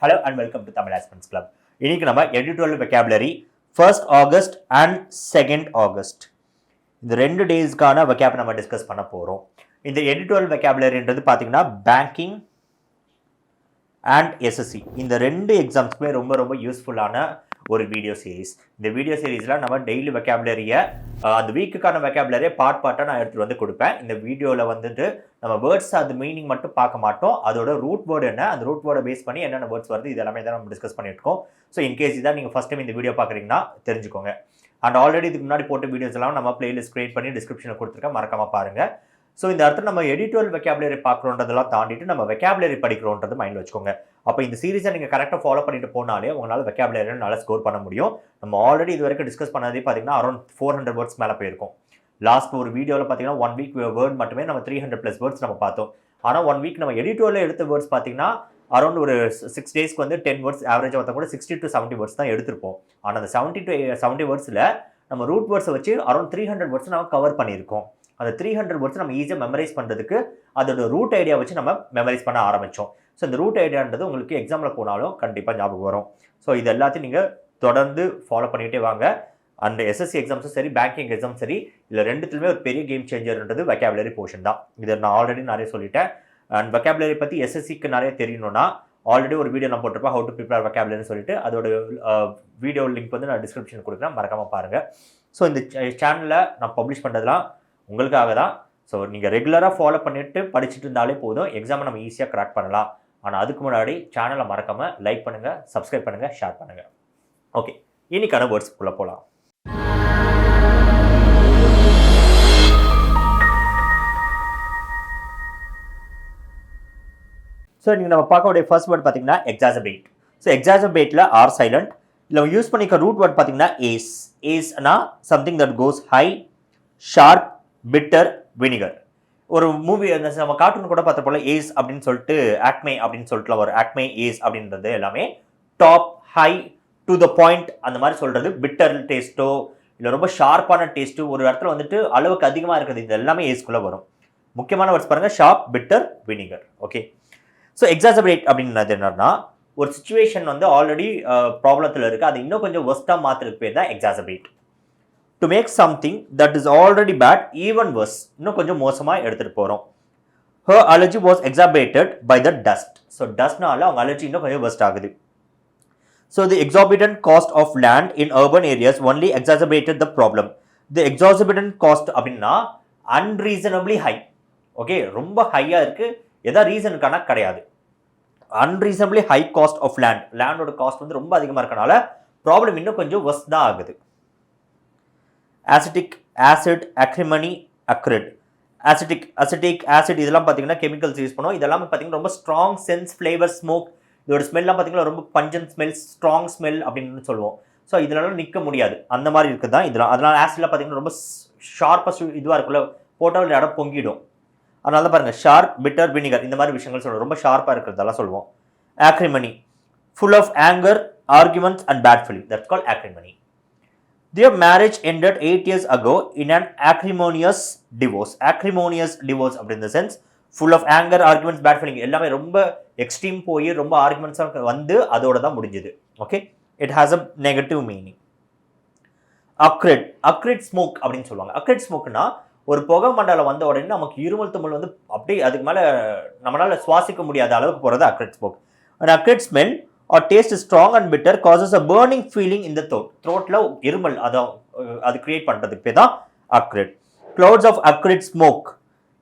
Hello and welcome to Tamil Aspirants Club. இன்னைக்கு நம்ம Editorial Vocabulary 1st August and 2nd August இந்த 2 டேஸ்க்கான vocab நம்ம discuss பண்ண போறோம். இந்த Editorial Vocabularyன்றது பாத்தீங்கன்னா பேங்கிங் அண்ட் SSC இந்த 2 எக்ஸாம்ஸ்க்குமே ரொம்ப யூஸ்ஃபுல்லான ஒரு வீடியோ சீரிஸ். இந்த வீடியோ சீரிஸ்ல நம்ம டெய்லி vocabularyயை அந்த வீக்குக்கான vocabularyயை பார்ட்டாக நான் எடுத்துட்டு வந்து கொடுப்பேன். இந்த வீடியோவில் வந்துட்டு நம்ம வேர்ட்ஸ் அது மீனிங் மட்டும் பார்க்க மாட்டோம், அதோட ரூட் வேர்டு என்ன, அந்த ரூட் வேர்டை பேஸ் பண்ணி என்னென்ன வேர்ட்ஸ் வருது இது எல்லாமே தான் நம்ம டிஸ்கஸ் பண்ணியிருக்கோம். ஸோ இன்கேஸ் இதான் நீங்கள் ஃபஸ்ட் டைம் இந்த வீடியோ பார்க்குறீங்கன்னா தெரிஞ்சுக்கோங்க. அண்ட் ஆல்ரெடி இதுக்கு முன்னாடி போட்ட வீடியோஸ் எல்லாம் நம்ம பிளேலிஸ்ட் கிரியேட் பண்ணி டிஸ்கிரிப்ஷனில் கொடுத்துருக்கேன், மறக்காம பாருங்க. ஸோ இந்த இடத்துல நம்ம எடிட்டோரியல் vocabulary பார்க்குறோன்றதெல்லாம் தாண்டிட்டு நம்ம vocabulary படிக்கிறோன்றது மைண்டில் வச்சுக்கோங்க. அப்போ இந்த சீரிஸை நீங்கள் கரெக்டாக ஃபாலோ பண்ணிட்டு போனாலே உங்களால் vocabulary நல்லா ஸ்கோர் பண்ண முடியும். நம்ம ஆல்ரெடி இது வரைக்கும் டிஸ்கஸ் பண்ணதே பார்த்தீங்கன்னா அரௌண்ட் 400 வேர்ட்ஸ் மேலே போயிருக்கும். லாஸ்ட் ஒரு வீடியோவில் பார்த்தீங்கன்னா 1 வீக் வேர்ட் மட்டுமே நம்ம 300+ வேர்ட்ஸ் நம்ம பார்த்தோம். ஆனால் 1 வீக் நம்ம எடிட்டோரியல் எடுத்த வேர்ட்ஸ் பார்த்தீங்கன்னா அரௌண்ட் ஒரு 6 டேஸ்க்கு வந்து 10 வேர்ட்ஸ் ஆவரேஜாக பார்த்தா கூட 60 to 70 வேர்ட்ஸ் தான் எடுத்திருப்போம். ஆனால் அந்த 70 to 70 வேர்ட்ஸில் நம்ம ரூட் வேர்ட்ஸை வச்சு அரௌண்ட் 300 வேர்ட்ஸ் நம்ம கவர் பண்ணியிருக்கோம். அந்த 300 வேர்ட்ஸ் நம்ம ஈஸியாக மெமரைஸ் பண்ணுறதுக்கு அதோட ரூட் ஐடியா வச்சு நம்ம மெமரைஸ் பண்ண ஆரம்பித்தோம். ஸோ இந்த ரூட் ஐடியான்றது உங்களுக்கு எக்ஸாமில் போனாலும் கண்டிப்பாக ஞாபகம் வரும். ஸோ இது எல்லாத்தையும் நீங்கள் தொடர்ந்து ஃபாலோ பண்ணிகிட்டே வாங்க. அண்ட் SSC எக்ஸாம்ஸும் சரி, பேங்கிங் எக்ஸாம் சரி, இல்லை ரெண்டுத்துலையுமே ஒரு பெரிய கேம் சேஞ்சர்ன்றது vocabulary போர்ஷன் தான். இதை நான் ஆல்ரெடி நிறைய சொல்லிட்டேன். அண்ட் vocabulary பற்றி SSCக்கு நிறைய தெரியணும்னா ஆல்ரெடி ஒரு வீடியோ நான் போட்டிருப்பேன், ஹவு டு ப்ரிப்பேர் vocabulary சொல்லிட்டு. அதோட வீடியோ லிங்க் வந்து நான் டிஸ்கிரிப்ஷன் கொடுக்குறேன், மறக்காமல் பாருங்கள். ஸோ இந்த சேனலில் நான் பப்ளிஷ் பண்ணுறதுலாம் உங்களுக்காக தான். ஸோ நீங்கள் ரெகுலராக ஃபாலோ பண்ணிட்டு படிச்சுட்டு இருந்தாலே போதும், எக்ஸாமை நம்ம ஈஸியாக கிராக் பண்ணலாம். ஆனால் அதுக்கு முன்னாடி சேனலை மறக்காமல் லைக் பண்ணுங்கள், சப்ஸ்கிரைப் பண்ணுங்கள், ஷேர் பண்ணுங்கள். ஓகே, இன்னைக்கான வேர்ட்ஸ் உள்ள போகலாம். ஸோ நீங்கள் நம்ம பார்க்கக்கூடிய ஃபர்ஸ்ட் வேர்ட் பார்த்தீங்கன்னா எக்ஸாசபேட். ஸோ எக்ஸாசபேட்டில் ஆர் சைலண்ட். இல்லை யூஸ் பண்ணிக்க ரூட் வேர்ட் பார்த்தீங்கன்னா ஏஸ். ஏஸ்னா something that goes high, sharp, bitter, vinegar. ஒரு மூவி நம்ம கார்ட்டூன் கூட பார்த்த போல ஏஸ் அப்படின்னு சொல்லிட்டு ஆக்மே அப்படின்னு சொல்லிட்டுலாம் ஒரு ஆக்மே ஏஸ் அப்படின்றது எல்லாமே top, high, to the point அந்த மாதிரி சொல்கிறது. பிட்டர் டேஸ்ட்டோ இல்லை ரொம்ப ஷார்ப்பான டேஸ்ட்டு ஒரு இடத்துல வந்துட்டு அளவுக்கு அதிகமாக இருக்குது, இது எல்லாமே ஏஸ்க்குள்ளே வரும். முக்கியமான வேர்ட்ஸ் பாருங்கள், sharp, bitter, vinegar. Okay, so exacerbate அப்படின்றது என்னன்னா ஒரு சுச்சுவேஷன் வந்து ஆல்ரெடி ப்ராப்ளத்தில் இருக்குது, அது இன்னும் கொஞ்சம் ஒஸ்ட்டாக மாற்றுறதுக்கு பேர் தான் exacerbate. To make something that is already bad even worse, இன்னும் கொஞ்சம் மோசமாக எடுத்துகிட்டு போகிறோம். Her allergy was exacerbated by the dust. So டஸ்ட்னால அவங்க அலர்ஜி இன்னும் கொஞ்சம் ஒஸ்ட் ஆகுது. So the exorbitant cost of land in urban areas only exacerbated the problem. The exorbitant cost அப்படின்னா அன்ரீசனபிளி ஹை. ஓகே, ரொம்ப ஹையாக இருக்குது, எதா ரீசனுக்கான கிடையாது. Unreasonably high cost of land, லேண்டோட காஸ்ட் வந்து ரொம்ப அதிகமாக இருக்கனால ப்ராப்ளம் இன்னும் கொஞ்சம் ஒஸ்ட் தான் ஆகுது. Acidic, acid, acrimony, acrid. Acetic acid இதெல்லாம் பார்த்தீங்கன்னா கெமிக்கல்ஸ் யூஸ் பண்ணுவோம். இதெல்லாம் பார்த்தீங்கன்னா ரொம்ப ஸ்ட்ராங் சென்ஸ், ஃப்ளேவர், ஸ்மோக். இதோட ஸ்மெல்லாம் பார்த்தீங்கன்னா ரொம்ப பஞ்சன் ஸ்மெல், ஸ்ட்ராங் ஸ்மெல் அப்படின்னு சொல்லுவோம். ஸோ இதெல்லாம் நிற்க முடியாது, அந்த மாதிரி இருக்குது தான் இதெல்லாம். அதனால் ஆசிட்லாம் பார்த்தீங்கன்னா ரொம்ப ஷார்ப்பாக இதுவாக இருக்குல்ல, போட்டால் இடம் பொங்கிடும். அதனால தான் பாருங்கள் ஷார்ப், பிட்டர், வினிகர் இந்த மாதிரி விஷயங்கள் சொல்லுவோம். ரொம்ப ஷார்ப்பாக இருக்கிறதெல்லாம் சொல்லுவோம். Acrimony, full of anger, arguments and bad feeling, that's called acrimony. Their marriage ended 8 years ago in an acrimonious divorce. Acrimonious divorce in the sense full of anger, arguments, bad feeling. எல்லாமே ரொம்ப extreme போய் ரொம்ப ஆர்குமெண்ட்ஸாக வந்து அதோட தான் முடிஞ்சுது. Okay, it has a negative meaning. அக்ரிட் smoke அப்படின்னு சொல்லுவாங்க. அக்ரிட் ஸ்மோக்னா ஒரு புகை மண்டலம் வந்த உடனே நமக்கு இருமல் தும்மல் வந்து அப்படியே அதுக்கு மேலே நம்மளால் சுவாசிக்க முடியாத அளவுக்கு போகிறது அக்ரிட் smoke. And அக்ரிட் smell or taste is strong and bitter causes a burning feeling in the throat. Throatல இருமல் அது கிரியேட் பண்றதுக்கு பேர் தான் acrid. Clouds of acrid smoke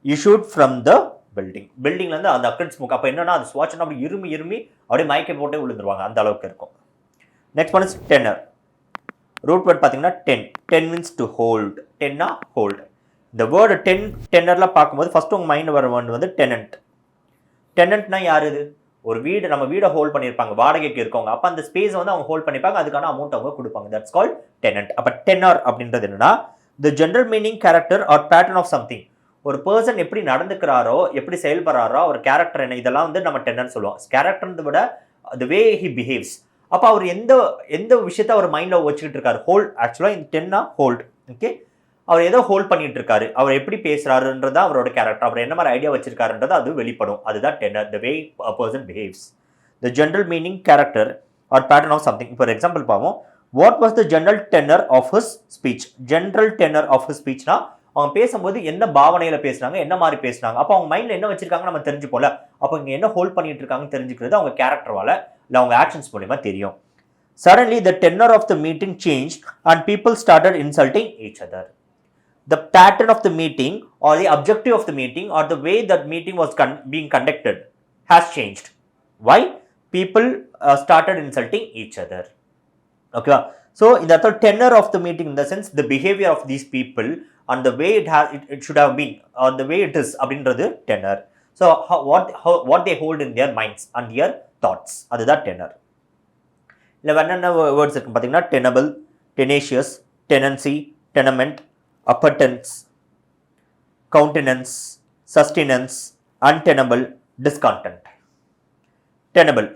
issued from the building. பில்டிங்ல இருந்து அந்த acrid smoke அப்ப என்னன்னா அது சுவாசம் அப்படி இருமி அப்படியே மயக்க போட்டே விழுந்துருவாங்க, அந்த அளவுக்கு இருக்கும். Next one is tenor. Root word பார்த்தீங்கன்னா டென் மீன்ஸ் டு ஹோல்ட். டென்னா ஹோல்ட். இந்த வேர்டு டென்னர்ல பார்க்கும்போது ஃபர்ஸ்ட் உங்க மைண்ட் வர வேர்டு வந்து டெனன்ட். டெனன்ட்னா யார்? இது ஒரு வீடு, நம்ம வீடை ஹோல்ட் பண்ணியிருப்பாங்க, வாடகைக்கு இருக்கவங்க. அப்போ அந்த ஸ்பேஸ் வந்து அவங்க ஹோல்ட் பண்ணிப்பாங்க, அதுக்கான அமௌண்ட் அவங்க கொடுப்பாங்க. That's called tenant. அப்போ டென்னர் அப்படின்றது என்னன்னா the general meaning, character or pattern of something. ஒரு பர்சன் எப்படி நடந்துக்கிறாரோ, எப்படி செயல்படுறாரோ, அவர் கேரக்டர் என்ன, இதெல்லாம் வந்து நம்ம டென்னர் சொல்லுவோம். கேரக்டர்ன்றதை விட தி வே ஹி பிஹேவ்ஸ். அப்போ அவர் எந்த விஷயத்த அவர் மைண்டில் வச்சுக்கிட்டு இருக்காரு, ஹோல்ட். ஆக்சுவலாக இந்த டென்னா ஹோல்ட். ஓகே, அவர் ஏதோ ஹோல்ட் பண்ணிட்டு இருக்காரு, அவர் எப்படி பேசுறாருன்றதா அவரோட கேரக்டர், அவர் என்ன மாதிரி ஐடியா வச்சிருக்காருன்றது அது வெளிப்படும். அதுதான் tenner, the way a person behaves. the general meaning, character or pattern of something. For example பாவோம், what was the general tenor of his speech? General tenor of his speech னா அவங்க பேசும்போது என்ன பாவனையில பேசுறாங்க, என்ன மாதிரி பேசுறாங்க, அப்போ அவங்க மைண்ட்ல என்ன வச்சிருக்காங்க நம்ம தெரிஞ்சுப்போல. அப்போ இங்க என்ன ஹோல்ட் பண்ணிட்டு இருக்காங்கன்னு தெரிஞ்சுக்கிறது அவங்க கேரக்டர்வால இல்ல அவங்க ஆக்ஷன்ஸ் மூலமா தெரியும். Suddenly the tenor of the meeting changed and people started insulting each other. The pattern of the meeting or the objective of the meeting or the way that meeting was being conducted has changed. Why? People started insulting each other. Okay, so in the tenor of the meeting, in the sense the behavior of these people and the way it should have been or the way it is அப்படின்றது tenor. So what they hold in their minds and their thoughts, அதுதான் tenor. இல்லை என்னென்ன words இருக்கு பார்த்தீங்கன்னா tenable, tenacious, tenancy, tenement, appurtenance, countenance, sustenance, untenable, discontent. Tenable.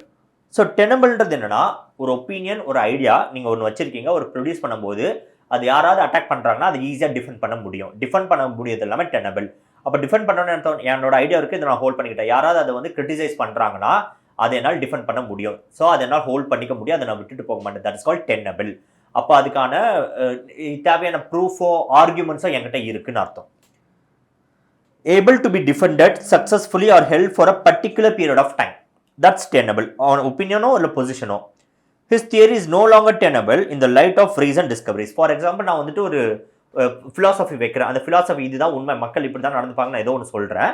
So டெனபிள்ன்றது என்னன்னா ஒரு opinion, ஒரு ஐடியா நீங்கள் ஒன்று வச்சிருக்கீங்க, ஒரு ப்ரொடியூஸ் பண்ணும்போது அது யாராவது அட்டாக் பண்ணுறாங்கன்னா அது ஈஸியாக டிஃபெண்ட் பண்ண முடியும். டிஃபெண்ட் பண்ண முடியாது எல்லாமே டெனபிள். அப்போ டிஃபெண்ட் பண்ணணும்னு என்னோட ஐடியா இருக்குது, இதை நான் ஹோல்ட் பண்ணிக்கிட்டேன். யாராவது அதை வந்து கிரிட்டிசைஸ் பண்ணுறாங்கன்னா அதை என்னால் டிஃபெண்ட் பண்ண முடியும். ஸோ அதை என்னால் ஹோல்ட் பண்ணிக்க முடியும், அதை நான் விட்டுட்டு போக மாட்டேன். That is called tenable. அப்போ அதுக்கான தேவையான ப்ரூஃபோ ஆர்குமெண்ட்ஸோ என்கிட்ட இருக்குன்னு அர்த்தம். Able to be defended successfully or held for a particular period of time. That's tenable. On opinion or position. His theory is no longer tenable in the light of recent discoveries. For example, நான் வந்துட்டு ஒரு philosophy வைக்கிறேன். அந்த philosophy இதுதான் உண்மை, மக்கள் இப்படி தான் நடந்துப்பாங்க, நான் ஏதோ ஒன்று சொல்கிறேன்.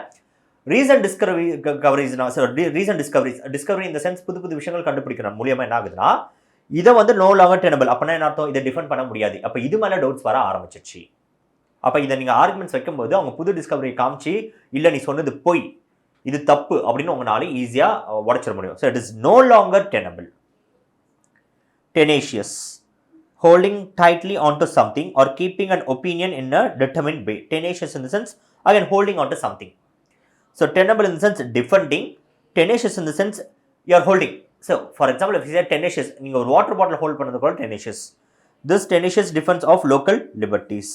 ரீசன்ட் டிஸ்கவரி இந்த சென்ஸ் புது புது விஷயங்கள் கண்டுபிடிக்கணும் மூலியமாக என்ன ஆகுதுன்னா இதை வந்து நோ லாங்கர் டெனபிள். அப்படின்னா என்ன அர்த்தம்? இதை டிஃபெண்ட் பண்ண முடியாது. அப்போ இது மேலே டவுட்ஸ் வர ஆரம்பிச்சிச்சு. அப்போ இதை நீங்கள் ஆர்குமெண்ட்ஸ் வைக்கும்போது அவங்க புது டிஸ்கவரி காமிச்சு இல்லை நீ சொன்னது பொய், இது தப்பு அப்படின்னு உங்களால ஈஸியாக உடைச்சிட முடியும். So it is no longer tenable. Tenacious, holding tightly onto something or keeping an opinion in a determined way. Tenacious in the sense again holding onto something. So tenable in the sense defending, tenacious in the sense you are holding. So for example, if you say tenacious, நீங்க ஒரு water bottle hold பண்ணது கூட tenacious. This tenacious defense of local liberties.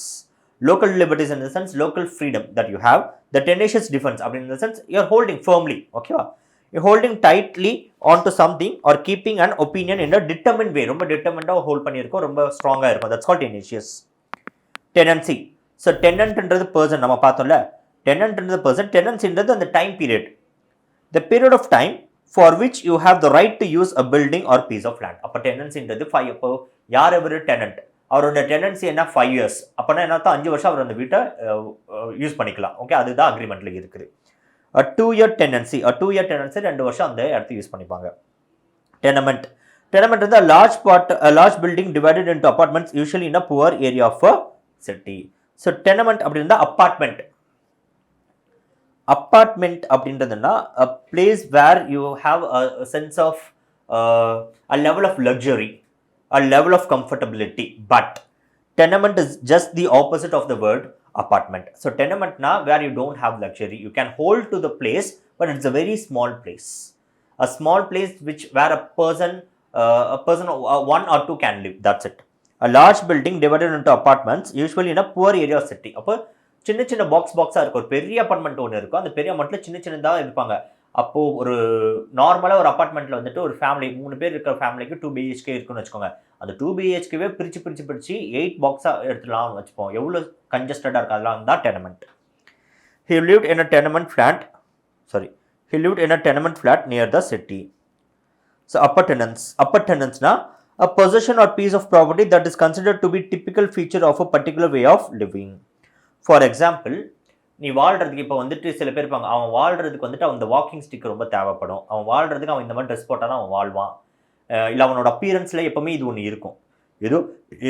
Local liberties in the sense local freedom that you have. The tenacious defense in the sense you are holding firmly. Okay, you're holding tightly onto something or keeping an opinion in a determined way. ரொம்ப determined-ஆ hold பண்ணியிருக்கோம், ரொம்ப ஸ்ட்ராங்கா இருக்கும். That's called tenacious. Tenancy. So tenant-ன்றது person நம்ம பார்த்தோம்ல. Tenant-ன்றது person, tenancy-ன்றது அந்த time period. The period of time for which you have the right to use a building or piece of land. அப்போ tenancy-ன்றது 5. அப்போ யார் எவர் tenant, அவரோட tenancy என்ன 5 years. அப்போனா என்ன 5 வருஷம் அவர் அந்த வீட்டை யூஸ் பண்ணிக்கலாம். ஓகே, அதுதான் அக்ரிமெண்ட்ல இருக்குது. A 2-year tenancy, 2 வருஷம் அந்த இடத்த யூஸ் பண்ணிப்பாங்க. Tenement. Tenement is a large building divided into apartments, usually in a poor area of a city. So tenement அப்படின்னா apartment. Apartment அப்படின்றதுன்னா a place where you have a sense of a level of luxury, a level of comfortability. But tenement is just the opposite of the word apartment. So tenement na where you don't have luxury, you can hold to the place, but it's a very small place. A small place where a person one or two can live. That's it. A large building divided into apartments, usually in a poor area of city. அப்போ சின்ன சின்ன பாக்ஸா இருக்கும். ஒரு பெரிய apartment ஒன்று இருக்கும், அந்த பெரிய அபார்ட்மெண்ட்ல சின்ன சின்னதாக இருப்பாங்க. அப்போ ஒரு நார்மலாக ஒரு அபார்ட்மெண்ட்ல வந்துட்டு ஒரு ஃபேமிலி 3 பேர் இருக்கிற ஃபேமிலிக்கு 2 BHK இருக்குன்னு வச்சுக்கோங்க. அந்த 2 BHKவே பிரிச்சு 8 பாக்ஸாக எடுத்துலாம்னு வச்சுப்போம். எவ்வளோ கன்ஜஸ்டடாக இருக்கு, அதெல்லாம் தான் tenement. He lived in a tenement flat near the city. So appurtenance na a possession or piece of property that is considered to be typical feature of a particular way of living. For example, நீ வாழ்றதுக்கு இப்போ வந்துட்டு சில பேர் இருப்பாங்க, அவன் வாழ்றதுக்கு வந்துட்டு அவன் இந்த வாக்கிங் ஸ்டிக் ரொம்ப தேவைப்படும். அவன் வாழ்றதுக்கு அவன் இந்த மாதிரி ட்ரெஸ் போட்டால் தான் அவன் வாழ்வான். இல்லை அவனோட அப்பியரன்ஸில் எப்போவுமே இது ஒன்று இருக்கும்.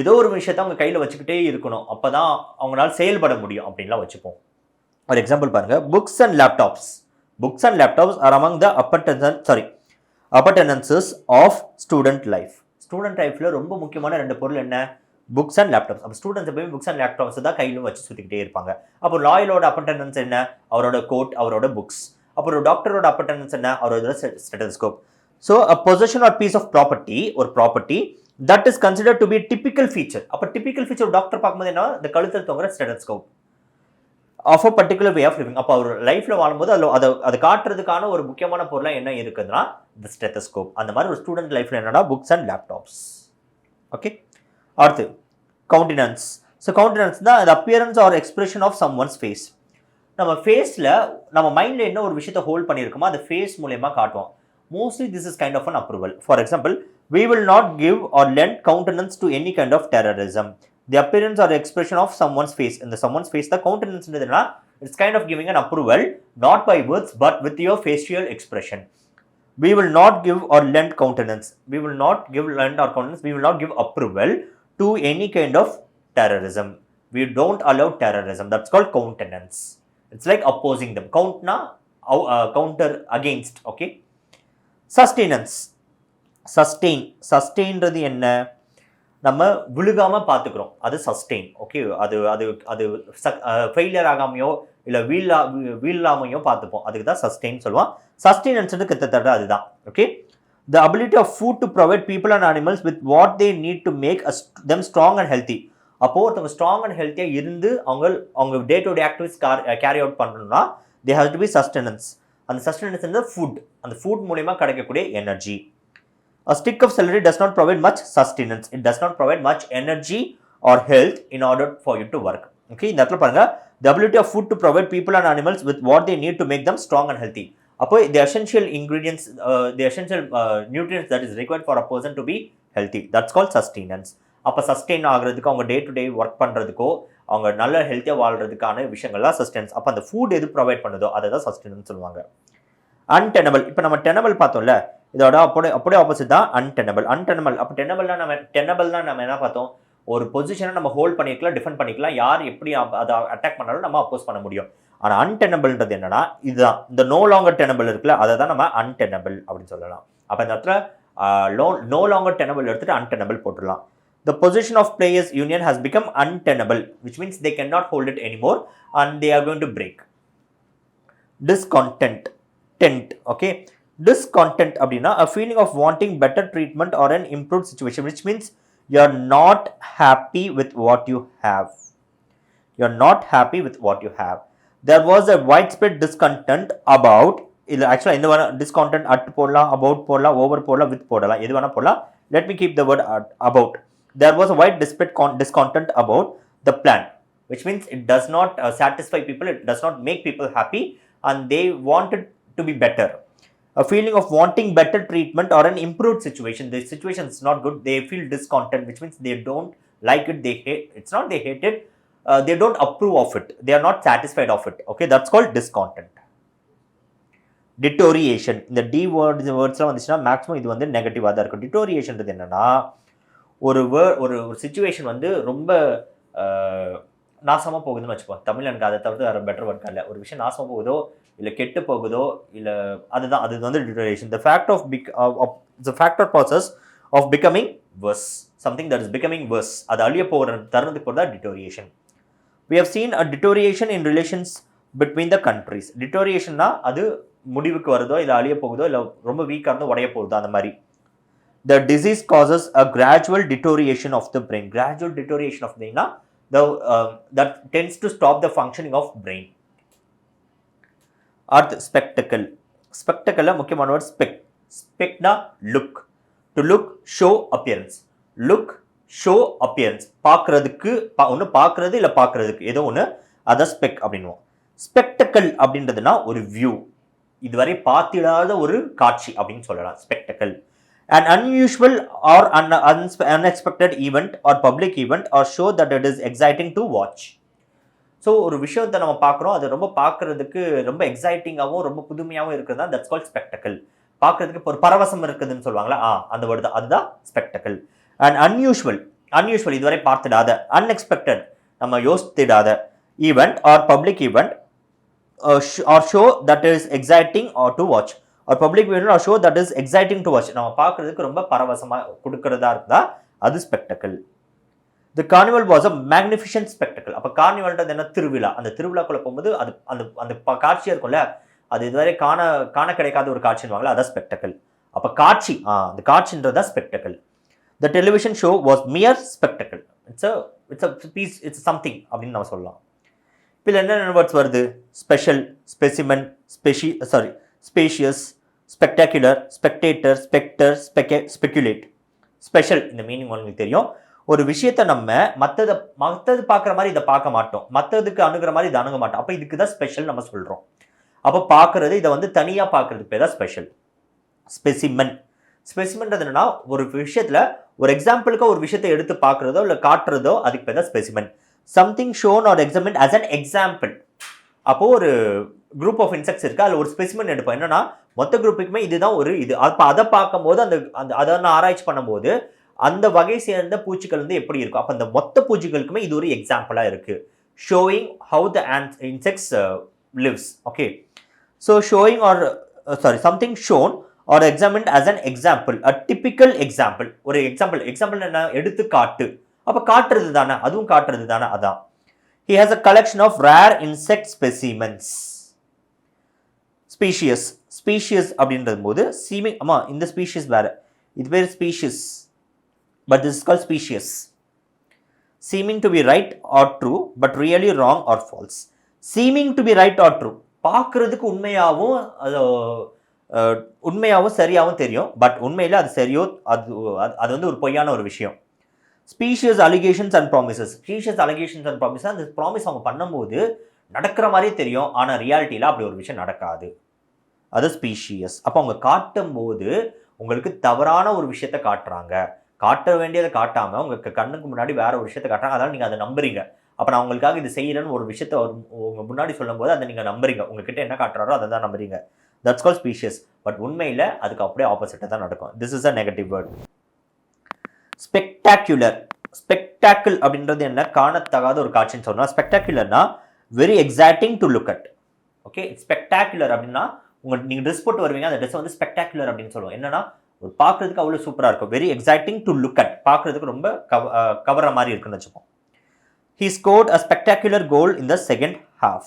ஏதோ ஒரு விஷயத்த அவங்க கையில் வச்சுக்கிட்டே இருக்கணும், அப்போ தான் அவங்களால செயல்பட முடியும் அப்படின்லாம் வச்சுப்போம். ஒரு எக்ஸாம்பிள் பாருங்க, books and laptops are among the appurtenances of student life. Student லைஃப்பில் ரொம்ப முக்கியமான 2 பொருள் என்ன? Books and laptops. அப்போ ஸ்டூடெண்ட்ஸ் எப்பவுமே புக்ஸ் அண்ட் லேப்டாப்ஸ் தான் கையிலும் வச்சு சுற்றிக்கிட்டே இருப்பாங்க. அப்போ லாயரோட அப்பர்டனன்ஸ் என்ன? அவரோட கோட், அவரோட புக்ஸ். அப்புறம் டாக்டரோட அப்பர்டனன்ஸ் என்ன? அவரோட stethoscope. So a possession or piece of property, ஒரு property that is considered to be typical feature. அப்போ டிபிக்கல் ஃபீச்சர் டாக்டர் பார்க்கும்போது என்ன? இந்த கழுத்தில் தொங்குற stethoscope. Of a particular way of living. அப்போ அவர் லைஃப்பில் வாழும்போது அதை காட்டுறதுக்கான ஒரு முக்கியமான பொருளாக என்ன இருக்குதுன்னா த ஸ்டெத்தஸ்கோப். அந்த மாதிரி ஒரு ஸ்டூடெண்ட் லைஃப்பில் என்னன்னா புக்ஸ் அண்ட் லேப்டாப்ஸ். ஓகே, அடுத்து கவுண்டினன்ஸ். ஸோ கவுண்டினன்ஸ் தான் அது appearance or expression of someone's face. நம்ம ஃபேஸில் நம்ம மைண்டில் என்ன ஒரு விஷயத்தை ஹோல்ட் பண்ணியிருக்கோமோ அது ஃபேஸ் மூலயமா காட்டுவோம். Mostly this is kind of an approval. For example, we will not give or lend countenance to any kind of terrorism. The appearance or expression of someone's face. In the someone's face, the countenance it's kind of giving an approval, not by words, but with your facial expression. We will not give or lend countenance. We will not give lend or countenance. We will not give approval to any kind of terrorism. We don't allow terrorism. That's called countenance. It's like opposing them. Count na counter against. Okay. Sustenance. சஸ்டெயின்றது என்ன? நம்ம விழுகாமல் பார்த்துக்கிறோம், அது sustain. Okay, அது அது அது failure ஆகாமையோ இல்லை வீழாமையோ பார்த்துப்போம், அதுக்கு தான் சஸ்டெயின் சொல்லுவோம். சஸ்டெயினன்ஸ் கிட்டத்தட்ட அதுதான். Okay, the ability of food to provide people and animals with what they need to make them strong and healthy. அப்போது ஒருத்தவங்க ஸ்ட்ராங் அண்ட் ஹெல்த்தியாக இருந்து அவங்க day to day activities carry out பண்ணணும்னா they have to be sustenance. அந்த sustenance food, அந்த food மூலயமா கிடைக்கக்கூடிய energy. A stick of celery does not provide much sustenance. It does not provide much energy or health in order for you to work. Okay, இந்த இடத்துல பாருங்க, the ability of food to provide people and animals with what they need to make them strong and healthy. அப்போ the essential ingredients, the essential nutrients that is required for a person to be healthy. That's called sustenance. அப்போ sustain ஆகிறதுக்கு, அவங்க day to day work பண்ணுறதுக்கோ, அவங்க நல்ல ஹெல்த்தியாக வாழ்றதுக்கான விஷயங்கள்லாம் sustenance. அப்போ அந்த ஃபுட் எது ப்ரொவைட் பண்ணுதோ அதை தான் சஸ்டெனன்ஸ் சொல்லுவாங்க. அன்டெனபிள். இப்போ நம்ம டெனபிள் பார்த்தோம்ல, இதோட அப்படியே ஆப்போசிட் தான் அன்டெனபிள். அப்போ டெனபிள்னா நம்ம என்ன பார்த்தோம், ஒரு பொசிஷனை நம்ம ஹோல்ட் பண்ணிக்கலாம், டிஃபெண்ட் பண்ணிக்கலாம், யார் எப்படி அதை அட்டாக் பண்ணாலும் நம்ம அப்போஸ் பண்ண முடியும். ஆனால் அன்டெனபிள்ன்றது என்னன்னா இதுதான், இந்த நோ லாங்கர் டெனபிள் இருக்குல்ல, அதை தான் நம்ம அன்டெனபிள் அப்படின்னு சொல்லலாம். அப்போ இந்த இடத்துல நோ லாங்கர் டெனபிள் எடுத்துட்டு அன்டெனபிள் போட்டுடலாம். The position of players union has become untenable, which means they cannot hold it anymore and they are going to break. Discontent. Okay, discontent அப்படின்னா a feeling of wanting better treatment or an improved situation, which means you are not happy with what you have. You are not happy with what you have. There was a widespread discontent about, இல்ல actually இந்த வர discontent at போடலாம், about போடலாம், over போடலாம், with போடலாம், எது வேணா போடலாம். Let me keep the word about. There was a wide discontent about the plan, which means it does not satisfy people, it does not make people happy and they wanted to be better. A feeling of wanting better treatment or an improved situation. The situation is not good, they feel discontent, which means they don't like it, they hate. It's not they hate it, they don't approve of it, they are not satisfied of it. Okay, that's called discontent. Deterioration. இந்த D வேர்ட்ஸ்லாம் வந்துச்சுன்னா maximum இது வந்து நெகட்டிவாக தான் இருக்கும். டிட்டோரியேஷன்றது என்னன்னா ஒரு situation வந்து ரொம்ப நாசமாக போகுதுன்னு வச்சுப்போம். தமிழ் எனக்கு அதை தவிர்த்து வேறு பெட்டர் வேர்ட் இல்லை. ஒரு விஷயம் நாசமாக போகுதோ இல்லை கெட்டு போகுதோ இல்லை அது வந்து deterioration. the factor process of becoming worse, something that is becoming worse, அது அழிய போகிற தருணத்துக்கு போகிறதா deterioration. we have seen a deterioration in relations between the countries. டிட்டோரியேஷன்னா அது முடிவுக்கு வருதோ இல்லை அழிய போகுதோ இல்லை ரொம்ப வீக்காக இருந்தோ உடைய போகுதோ அந்த மாதிரி. The disease causes a gradual deterioration of the brain. Gradual deterioration of the brain that tends to stop the functioning of brain. Spectacle. Spectacle முக்கியமான word spec na look. To look, show appearance. Look, show appearance. பார்க்கிறதுக்கு ஒன்று பார்க்கிறது இல்லை பார்க்கிறதுக்கு ஏதோ ஒன்று அதை spec அப்படின்னுவோம். Spectacle அப்படின்றதுனா ஒரு வியூ, இதுவரை பார்த்திடாத ஒரு காட்சி அப்படின்னு சொல்லலாம் spectacle. An unusual or unexpected event or public event or show that it is exciting to watch. So ஒரு விஷயத்தை நம்ம பார்க்குறோம், அது ரொம்ப பார்க்கறதுக்கு ரொம்ப எக்ஸைட்டிங்காகவும் ரொம்ப புதுமையாகவும் இருக்கிறது தான் தட்ஸ் கால்ட் ஸ்பெக்டக்கல். பார்க்கறதுக்கு இப்போ ஒரு பரவசம் இருக்குதுன்னு சொல்லுவாங்களா, அந்த வேர்டு தான், அதுதான் ஸ்பெக்டக்கல். அண்ட் அன்யூஷுவல் இதுவரை பார்த்துடாத, அன்எக்ஸ்பெக்டட் நம்ம யோசித்திடாத, event or public event or show that is exciting or to watch. ஒரு public event or show that is exciting to watch, நம்ம பார்க்கறதுக்கு ரொம்ப பரவசமாக கொடுக்கறதா இருந்தா அது spectacle. The carnival was a magnificent spectacle. அப்போ கார்னிவல்ன்றது என்ன, திருவிழா. அந்த திருவிழாக்குள்ள போகும்போது அது அந்த காட்சியாக இருக்கும்ல, அது இதுவரை காண கிடைக்காத ஒரு காட்சின்னுவாங்களா, அதான் ஸ்பெக்டக்கல். அப்போ காட்சி, அந்த காட்சின்றது தான் spectacle. The television show was mere spectacle. It's a piece, it's something அப்படின்னு நம்ம சொல்லலாம். இதில் என்னென்ன வேர்ட்ஸ் வருது? Special, specimen, spacious, spectacular, spectator, Spectre, speculate. Special இந்த மீனிங் உங்களுக்கு தெரியும். ஒரு விஷயத்தை நம்ம மற்றது பார்க்குற மாதிரி இதை பார்க்க மாட்டோம், மற்றதுக்கு அணுகிற மாதிரி இதை அணுக மாட்டோம். அப்போ இதுக்கு தான் ஸ்பெஷல் நம்ம சொல்கிறோம். அப்போ பார்க்குறது இதை வந்து தனியாக பார்க்குறதுக்கு பேர் தான் ஸ்பெஷல். ஸ்பெசிமன், ஸ்பெசிமன்றது என்னன்னா ஒரு விஷயத்தில் ஒரு எக்ஸாம்பிளுக்கு ஒரு விஷயத்தை எடுத்து பார்க்குறதோ இல்லை காட்டுறதோ அதுக்கு பேர் தான் specimen. Something shown or examined as an example. அப்போது ஒரு குரூப் ஆஃப் இன்செக்ட்ஸ் இருக்குது, அதில் ஒரு ஸ்பெசிமன் எடுப்போம். என்னன்னா மொத்த குரூப்புக்குமே இதுதான் ஒரு இது. அப்போ அதை பார்க்கும்போது அதை நான் ஆராய்ச்சி பண்ணும்போது அந்த வகை சேர்ந்த பூச்சிகள் வந்து எப்படி இருக்கும், அப்போ அந்த மொத்த பூச்சிகளுக்குமே இது ஒரு எக்ஸாம்பிளாக இருக்குது. Showing how the insects lives. Okay, so showing or something shown or examined as an example, a typical example. ஒரு எக்ஸாம்பிள் என்ன? எடுத்துக்காட்டு. அப்போ காட்டுறது தானே, அதுவும் காட்டுறது தானே, அதான். He has a collection of rare insect specimens. Species. Species அப்படின்றது போது seeming, ஆமா இந்த ஸ்பீஷியஸ் வேற, இது பேர் species, but this is called species. Seeming to be right or true but really wrong or false. Seeming to be right or true, பார்க்கறதுக்கு உண்மையாவும் சரியாகவும் தெரியும், பட் உண்மையில் அது சரியோ அது வந்து ஒரு பொய்யான ஒரு விஷயம். Species allegations and promises. Species allegations and promises, அந்த ப்ராமிஸ் அவங்க பண்ணும்போது நடக்கிற மாதிரியே தெரியும், ஆனால் ரியாலிட்டியில் அப்படி ஒரு விஷயம் நடக்காது. அது ஸ்பீஷியஸ். அப்போ அவங்க காட்டும்போது உங்களுக்கு தவறான ஒரு விஷயத்தை காட்டுறாங்க, காட்ட வேண்டியதை காட்டாமல் உங்களுக்கு கண்ணுக்கு முன்னாடி வேற ஒரு விஷயத்தை காட்டுறாங்க, அதனால் நீங்கள் அதை நம்புறீங்க. அப்போ நான் உங்களுக்காக இது செய்யறேன்னு ஒரு விஷயத்தை உங்கள் முன்னாடி சொல்லும் போது அதை நீங்கள் நம்புறீங்க, உங்ககிட்ட என்ன காட்டுறாரோ அதை தான் நம்புறீங்க. That's call species. பட் உண்மையில் அதுக்கு அப்படியே ஆப்போசிட்டாக தான் நடக்கும். This is a negative word. Spectacular. Spectacle அப்படின்றது என்ன? காணத்தகாத ஒரு காட்சின்னு சொல்லலாம். ஸ்பெக்டாகுலர்னா very exciting to look at. Okay, spectacular அப்படின்னா நீங்கள் ட்ரெஸ் போட்டு வருவீங்க, அந்த ட்ரெஸ் வந்து ஸ்பெக்டாகுலர் அப்படின்னு சொல்லுவோம். என்னன்னா ஒரு பார்க்கறதுக்கு அவ்வளோ சூப்பராக இருக்கும், very exciting to look at, பார்க்கறதுக்கு ரொம்ப கவர மாதிரி இருக்குன்னு வச்சுப்போம். He scored a spectacular goal in the second half.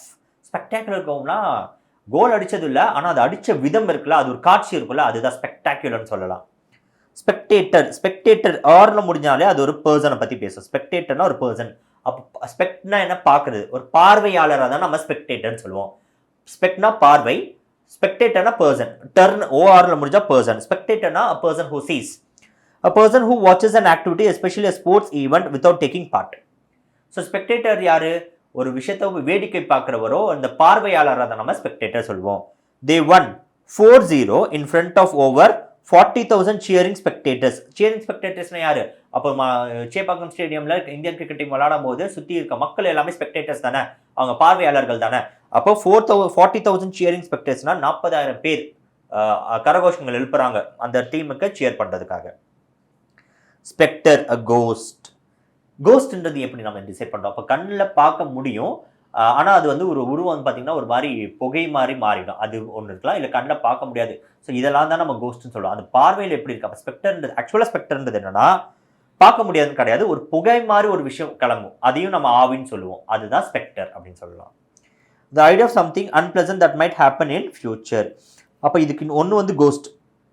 Spectacular கோல்னா கோல் அடிச்சது இல்லை, ஆனால் அது அடித்த விதம் இருக்குல்ல, அது ஒரு காட்சி இருக்குல்ல, அதுதான் ஸ்பெக்டாகுலர்னு சொல்லலாம். ஸ்பெக்டேட்டர் ஆர்ல முடிஞ்சாலே அது ஒரு பர்சனை பற்றி பேசும். ஸ்பெக்டேட்டர்னா ஒரு பர்சன். அப்போ ஸ்பெக்ட்னா என்ன? பார்க்குறது. ஒரு பார்வையாளராக தான் நம்ம ஸ்பெக்டேட்டர்னு சொல்லுவோம். ஸ்பெக்ட்னா பார்வை, ஸ்பெக்டேட்டர்னா பர்சன். டர்ன் ஓஆர்ல முடிஞ்சா person. ஸ்பெக்டேட்டர்னா a person who sees, a person who watches an activity, especially a sports event, without taking part. So spectator யாரு? ஒரு விஷயத்தை வேடிக்கை பார்க்குறவரோ அந்த பார்வையாளராக தான் நம்ம ஸ்பெக்டேட்டர் சொல்லுவோம். They won 4-0 in front of over 40,000 cheering spectators. Cheering spectatorsனா யாரு? அப்போ சேப்பாக்கம் ஸ்டேடியம்ல இந்தியன் கிரிக்கெட் டீம் விளையாடும் போது சுற்றி இருக்க மக்கள் எல்லாமே ஸ்பெக்டேட்டர்ஸ் தானே, அவங்க பார்வையாளர்கள் தானே. அப்போ 40,000 cheering spectatorsனா 40,000 பேர் கரகோஷங்கள் எழுப்புறாங்க அந்த டீமுக்கு சியர் பண்றதுக்காக. ஸ்பெக்டர், அ கோஸ்ட். கோஸ்ட்ன்றது எப்படி நம்ம டிசைட் பண்றோம்? அப்போ கண்ணில் பார்க்க முடியும், ஆனால் அது வந்து ஒரு உருவம் பார்த்தீங்கன்னா ஒரு மாதிரி புகை மாதிரி மாறிடும், அது ஒன்று இருக்கலாம், இல்லை கண்ணில் பார்க்க முடியாது. ஸோ இதெல்லாம் தான் நம்ம கோஸ்ட்னு சொல்லுவோம். அந்த பார்வையில் எப்படி இருக்கு? அப்போ ஸ்பெக்டர்ன்றது ஆக்சுவலாக ஸ்பெக்டர்ன்றது என்னன்னா பார்க்க முடியாதுன்னு கிடையாது, ஒரு புகை மாதிரி ஒரு விஷயம் கிளம்பும், அதையும் நம்ம ஆவின்னு சொல்லுவோம், அதுதான் ஸ்பெக்டர் அப்படின்னு சொல்லலாம். The idea of something unpleasant that might happen in future. அப்போ இதுக்கு ஒன்று வந்து கோஸ்ட்,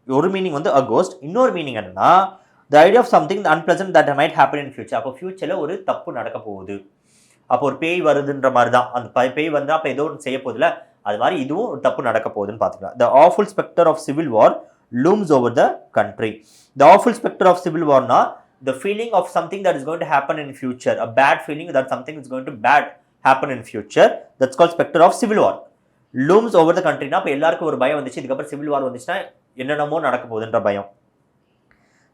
ஒரு மீனிங் வந்து a ghost, இன்னொரு மீனிங் என்னன்னா the idea of something unpleasant that might happen in future. அப்போ ஃபியூச்சரில் ஒரு தப்பு நடக்க போகுது, அப்போ ஒரு பேய் வருதுன்ற மாதிரி தான். அந்த பேய் வந்து அப்போ ஏதோ ஒன்று செய்ய போதில்ல, அது மாதிரி இதுவும் ஒரு தப்பு நடக்க போகுதுன்னு பார்த்துக்கலாம். The awful specter of civil war looms over the country. The awful specter of civil war na the feeling of something that is going to happen in future, a bad feeling that something is going to bad happen in future, that's called specter of civil war. Looms over the country na அப்போ எல்லாருக்கும் ஒரு பயம் வந்துச்சு, இதுக்கப்புறம் civil war வந்துச்சுன்னா என்னென்னமோ நடக்க போகுதுன்ற பயம்.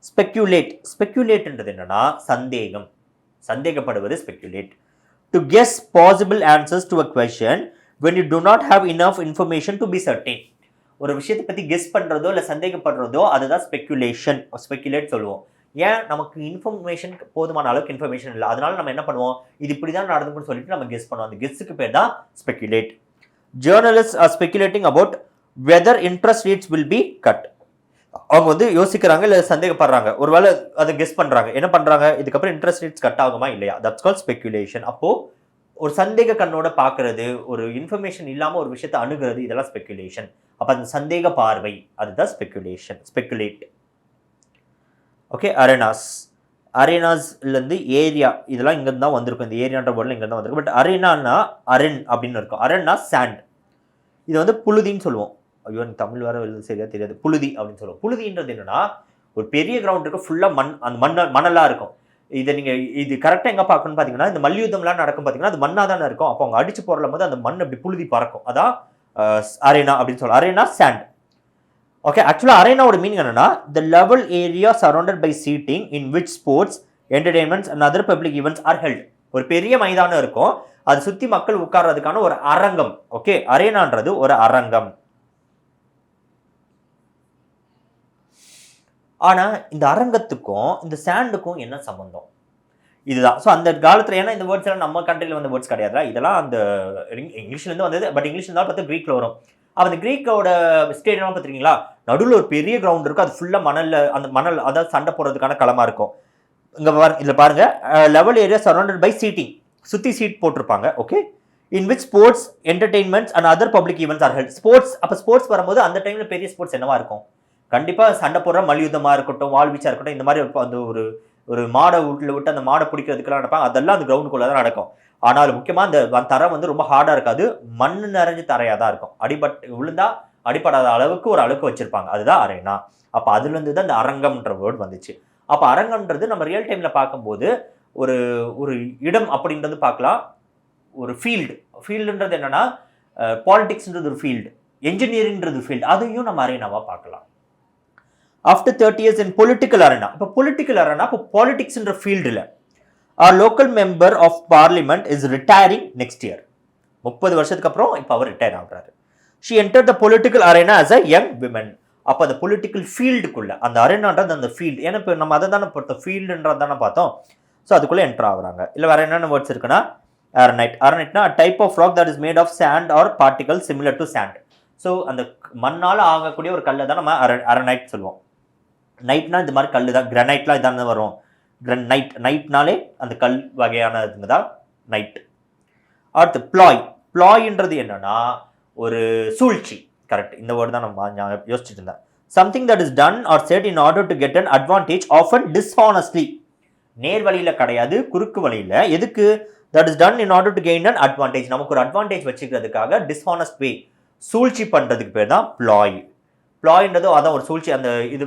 ஸ்பெக்யூலேட். ஸ்பெக்யூலேட்ன்றது என்னன்னா சந்தேகம், சந்தேகப்படுவது ஸ்பெக்யூலேட். To guess possible answers to a question when you do not have enough information to be certain. ஒரு விஷயத்தை பற்றி கெஸ் பண்ணுறதோ இல்லை சந்தேகப்படுறதோ அதுதான் ஸ்பெக்யூலேஷன், ஸ்பெக்யூலேட் சொல்லுவோம். ஏன்? நமக்கு இன்ஃபர்மேஷன் போதுமான அளவுக்கு இன்ஃபர்மேஷன் இல்லை, அதனால நம்ம என்ன பண்ணுவோம், இது இப்படி தான் நடந்துக்குன்னு சொல்லிட்டு நம்ம கெஸ் பண்ணுவோம். அந்த கெஸ்ஸுக்கு பேர் தான் ஸ்பெக்யூலேட். Journalists are speculating about whether interest rates will be cut. அவங்க வந்து யோசிக்கிறாங்க இல்லை சந்தேகப்படுறாங்க, ஒருவேளை அதை கெஸ் பண்ணுறாங்க, என்ன பண்ணுறாங்க, இதுக்கப்புறம் இன்ட்ரெஸ்ட் ரேட்ஸ் கட் ஆகுமா இல்லையா, தட்ஸ் கால் ஸ்பெக்யூலேஷன். அப்போது ஒரு சந்தேக கண்ணோட பார்க்கறது, ஒரு இன்ஃபர்மேஷன் இல்லாமல் ஒரு விஷயத்தை அணுகிறது, இதெல்லாம் ஸ்பெக்யூலேஷன். அப்போ அந்த சந்தேக பார்வை அதுதான் ஸ்பெக்யூலேஷன், ஸ்பெக்யூலேட். ஓகே, அரேனாஸ். அரேனாஸ்லேருந்து ஏரியா இதெல்லாம் இங்கேருந்து தான் வந்திருக்கும். இந்த ஏரியான்ற வேர்டில் இங்கே தான் வந்திருக்கும். பட் அரேனானா அரண் அப்படின்னு இருக்கும். அரண்னா சாண்ட். இது வந்து புழுதின்னு சொல்லுவோம். ஐயோ எனக்கு தமிழ் வேறு சரியாக தெரியாது. புழுதி அப்படின்னு சொல்லுவோம். புழுதின்றது என்னென்னா ஒரு பெரிய கிரவுண்ட் இருக்குது, ஃபுல்லாக அந்த மணலாக இருக்கும். இதை நீங்கள் இது கரெக்டாக எங்கே பார்க்கணும்னு பார்த்தீங்கன்னா இந்த மல்யுத்தம்லாம் நடக்கும் பார்த்தீங்கன்னா அது மண்ணாக தானே இருக்கும். அப்போ அவங்க அடிச்சு போடுற போது அந்த மண் அப்படி புழுதி பறக்கும். அதான் அரேனா அப்படின்னு சொல்லுவோம். Arena sand. ஓகே, ஆக்சுவலாக அரேனாவோட மீனிங் என்னன்னா the level area surrounded by seating in which sports entertainments and other public events are held. ஒரு பெரிய மைதானம் இருக்கும், அதை சுற்றி மக்கள் உட்கார்றதுக்கான ஒரு அரங்கம். ஓகே, அரேனான்றது ஒரு அரங்கம். ஆனால் இந்த அரங்கத்துக்கும் இந்த சாண்டுக்கும் என்ன சம்பந்தம்? இதுதான். ஸோ அந்த காலத்தில் ஏன்னா இந்த வேர்ட்ஸ் எல்லாம் நம்ம கண்ட்ரியில் வந்த வேர்ட்ஸ் கிடையாது, இதெல்லாம் அந்த இங்கிலீஷ்லேருந்து வந்தது. பட் இங்கிலீஷ் தான் பார்த்து க்ரீக்கில் வரும். அப்போ அந்த க்ரீக்கோட ஸ்டேடியம் பார்த்துருக்கீங்களா, நடுவில் ஒரு பெரிய கிரவுண்ட் இருக்கும், அது ஃபுல்லாக மணல் அதாவது சண்டை போடுறதுக்கான களமாக இருக்கும். இங்கே இதில் பாருங்க, level area surrounded by seating, சுற்றி சீட் போட்டிருப்பாங்க. Okay, in which sports entertainments and other public events are held. Sports, அப்போ ஸ்போர்ட்ஸ் வரும்போது அந்த டைமில் பெரிய ஸ்போர்ட்ஸ் என்னவா இருக்கும்? கண்டிப்பாக சண்டை போடுற மல்யுத்தமாக இருக்கட்டும், வாழ்வீச்சாக இருக்கட்டும், இந்த மாதிரி அந்த ஒரு மாடை வீட்டில் விட்டு அந்த மாடை பிடிக்கிறதுக்கெல்லாம் நடப்பாங்க. அதெல்லாம் அந்த கிரவுண்டுக்குள்ளே தான் நடக்கும். ஆனால் முக்கியமாக அந்த தரை வந்து ரொம்ப ஹார்டாக இருக்காது, மண் நிறைஞ்சு தரையாக தான் இருக்கும். விழுந்தா அடிப்படாத அளவுக்கு ஒரு அளவுக்கு வச்சிருப்பாங்க. அதுதான் அரேனா. அப்போ அதுலேருந்து தான் இந்த அரங்கம்ன்ற வேர்டு வந்துச்சு. அப்போ அரங்கம்ன்றது நம்ம ரியல் டைமில் பார்க்கும்போது ஒரு இடம் அப்படின்றது பார்க்கலாம். ஒரு ஃபீல்டுன்றது என்னன்னா பாலிடிக்ஸ்ன்றது ஒரு ஃபீல்டு, என்ஜினியரிங்ன்றது ஃபீல்டு, அதையும் நம்ம அரேனாவாக பார்க்கலாம். After 30 years in political arena. இப்போ பொலிட்டிக்கல் அரேனா, இப்போ பாலிடிக்ஸ்ன்ற ஃபீல்டில் our local member of parliament is retiring next year. 30 வருஷத்துக்கு அப்புறம் இப்போ அவர் ரிட்டையர் ஆகுறாரு. she entered the political arena as a young woman. அப்போ அந்த பொலிட்டிக்கல் ஃபீல்டுக்குள்ள அந்த அரேனான்றது அந்த ஃபீல்டு, ஏன்னா இப்போ நம்ம அதை தானே பொறுத்த ஃபீல்டுன்றது தானே பார்த்தோம். ஸோ அதுக்குள்ளே என்டர் ஆகுறாங்க. இல்லை வேறு என்னென்ன வேர்ட்ஸ் இருக்குன்னா அரணைட். அரணைட்னா type of rock that is made of sand or particle similar to sand. So அந்த மண்ணால் ஆகக்கூடிய ஒரு கல்லை தான் நம்ம அரணைட் சொல்லுவோம். நைட்னா இந்த மாதிரி கல் தான், கிரனைட்லாம் இதான வரும். நைட்னாலே அந்த கல் வகையான இதுங்க தான் நைட். அடுத்து ப்ளாய்ன்றது என்னன்னா ஒரு சூழ்ச்சி. கரெக்ட், இந்த வேர்டு தான் நம்ம யோசிச்சுட்டு இருந்தேன். Something that is done or set in order to get an advantage often dishonestly. நேர் வழியில் கிடையாது, குறுக்கு வழியில். எதுக்கு? That is done in order to gain an advantage. நமக்கு ஒரு அட்வான்டேஜ் வச்சுக்கிறதுக்காக டிஸ்ஹானஸ்ட் வே, சூழ்ச்சி பண்ணுறதுக்கு பேர் தான் ப்ளாய்ன்றது. அதான் ஒரு சூழ்ச்சி. அந்த இது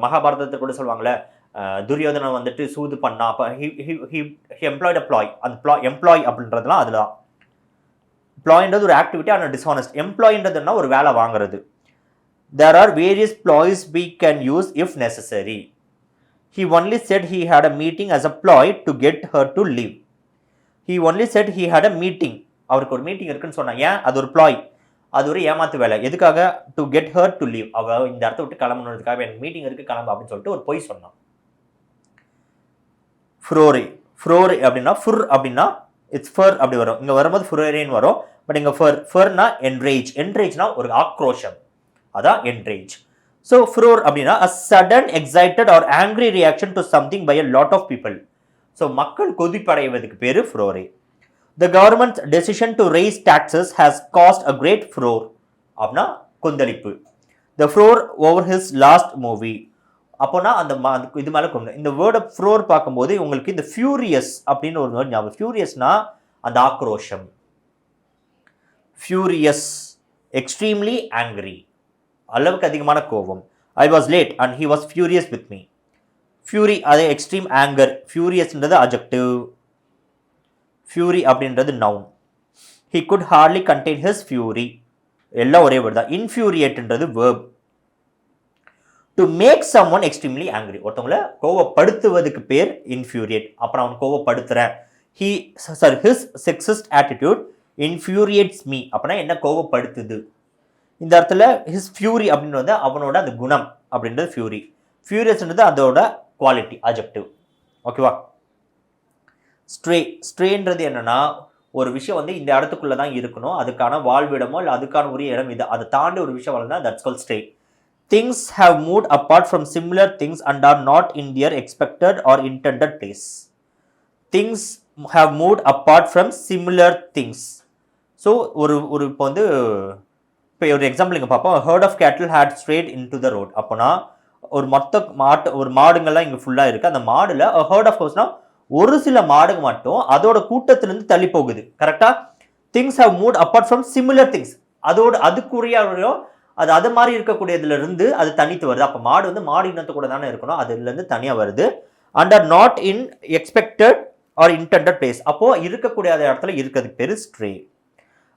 மகாபாரதத்தை கூட சொல்லுவாங்களே, துரியோதனை வந்துட்டு சூது பண்ணா, அப்போ ஹி எம்ப்ளாய்ட் அ ப்ளாய். அந்த எம்ப்ளாய் அப்படின்றதுலாம் அதில் தான். ப்ளாய்ன்றது ஒரு ஆக்டிவிட்டி, ஆனால் டிஸ்ஹானஸ்ட். எம்ப்ளாய்ன்றதுன்னா ஒரு வேலை வாங்குறது. There are various ploys we can use if necessary. He only said he had a meeting as a ploy to get her to leave. He only said he had a meeting. அவருக்கு ஒரு meeting இருக்குன்னு சொன்னாங்க. ஏன்? அது ஒரு ப்ளாய், அது ஒரு ஏமாத்து வேலை. எதுக்காக? To get her to leave. அவள் இந்த இடத்த விட்டு கிளம்பணுன்றதுக்காக எனக்கு மீட்டிங் இருக்குது கிளம்பு அப்படின்னு சொல்லிட்டு ஒரு பொய் சொன்னான். ஃப்ரோரே அப்படின்னா அப்படின்னா இட்ஸ் ஃபர் அப்படி வரும். இங்கே வரும்போது ஃபுரேரேன்னு வரும். பட் இங்கே ஃபர்னா என்ரேஜ்னா ஒரு ஆக்ரோஷம், அதான் என்ரேஜ். ஸோ ஃப்ரோர் அப்படின்னா a sudden excited or angry reaction to something by a lot of people. So மக்கள் கொதிப்படைவதுக்கு பேர் ஃப்ரோரே. The government's decision to raise taxes has caused a great furore. அப்படின்னா கொந்தளிப்பு. The furore over his last movie. அப்போனா அந்த இது மேலே கொண்டு இந்த வேர்டை ஃப்ரோர் பார்க்கும்போது உங்களுக்கு இந்த ஃபியூரியஸ் அப்படின்னு ஒரு வேர்ட் ஞாபகம். ஃபியூரியஸ்னா அந்த ஆக்ரோஷம். ஃபியூரியஸ், எக்ஸ்ட்ரீம்லி ஆங்க்ரி, அளவுக்கு அதிகமான கோபம். I was late and he was furious with me. Fury அது எக்ஸ்ட்ரீம் ஆங்கர். ஃபியூரியஸ்ன்றது அட்ஜெக்டிவ், ஃபியூரி அப்படின்றது noun. He could hardly contain his fury. எல்லாம் ஒரே வேர்டு தான். இன்ஃபியூரியேட்ன்றது verb. To make someone extremely angry, ஒருத்தவங்களை கோவப்படுத்துவதுக்கு பேர் இன்ஃபியூரியேட். அப்புறம் அவன் கோவப்படுத்துகிறேன். His sexist attitude infuriates me. அப்படின்னா என்ன கோவப்படுத்துது. இந்த இடத்துல ஹிஸ் ஃபியூரி அப்படின்றது அவனோட அந்த குணம் அப்படின்றது ஃபியூரி. ஃபியூரியஸ்ன்றது அதோட குவாலிட்டி, அட்ஜெக்டிவ். ஓகேவா? ஸ்ட்ரேன்றது என்னன்னா ஒரு விஷயம் வந்து இந்த இடத்துக்குள்ள தான் இருக்கணும், அதுக்கான வாழ்விடமோ இல்லை அதுக்கான உரிய இடம் இது, அதை தாண்டி ஒரு விஷயம் வளர்ந்தா that's called stray. Things have moved apart from similar things and are not in their expected or intended place. Things have moved apart from similar things. So ஒரு இப்போ வந்து இப்போ ஒரு எக்ஸாம்பிள் இங்கே பார்ப்போம். Herd of cattle had strayed into the road. அப்போனா ஒரு மாடுங்கள்லாம் இங்கே ஃபுல்லாக இருக்குது. அந்த மாடுல a herd of cows ஒரு சில மாடுங்க மட்டும் அதோட கூட்டத்திலிருந்து தள்ளி போகுது. கரெக்டா? Things have move apart from similar things. அதுக்குரிய அது மாதிரி இருக்கக்கூடியதுல இருந்து அது தனித்து வருது. அப்போ மாடு வந்து மாடு இனத்து கூட தானே இருக்கணும், அதுல இருந்து தனியா வருது. And are not in expected or intended place. அப்போ இருக்கக்கூடிய இடத்துல இருக்கிறது பேரு stray.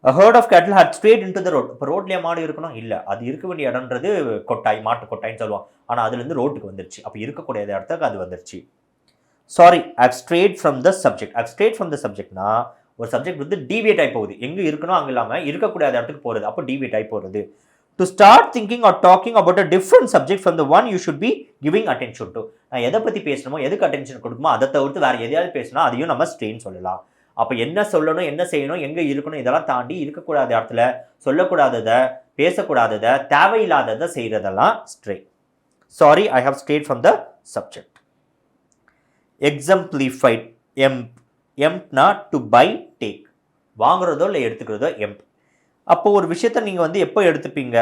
A herd of cattle had strayed into the road. இப்போ ரோட்லயே மாடு இருக்கணும் இல்ல, அது இருக்க வேண்டிய இடம்ன்றது கொட்டாய், மாட்டு கொட்டாய்ன்னு சொல்லுவோம். ஆனா அதுல இருந்து ரோட்டுக்கு வந்துருச்சு. அப்போ இருக்கக்கூடிய இடத்துக்கு அது வந்துருச்சு. Sorry, I've strayed from the subject. I've strayed from the subjectனா ஒரு சப்ஜெக்ட் வந்து டீவியேட் ஆகி போகுது. எங்க இருக்கணும் அங்க இல்லாம இருக்கக்கூடிய இடத்துக்கு போறது. அப்போ டீவியேட் ஆகி போறது. To start thinking or talking about a different subject from the one you should be giving attention to. நான் எதை பத்தி பேசணுமோ, எதுக்கு அட்டென்ஷன் கொடுக்குமோ அதை தவிர்த்து வேற எதையாவது பேசினா அதையும் நம்ம ஸ்ட்ரேன்னு சொல்லலாம். அப்போ என்ன சொல்லணும், என்ன செய்யணும், எங்க இருக்கணும், இதெல்லாம் தாண்டி இருக்கக்கூடாத இடத்துல சொல்லக்கூடாததை, பேசக்கூடாததை, தேவையில்லாததை செய்யறதெல்லாம் stray. Sorry, I have strayed from the subject. Exemplified. எம்ப்னா டு பை, டேக். வாங்குறதோ இல்லை எடுத்துக்கிறதோ எம்ப். அப்போ ஒரு விஷயத்த நீங்கள் வந்து எப்போ எடுத்துப்பீங்க,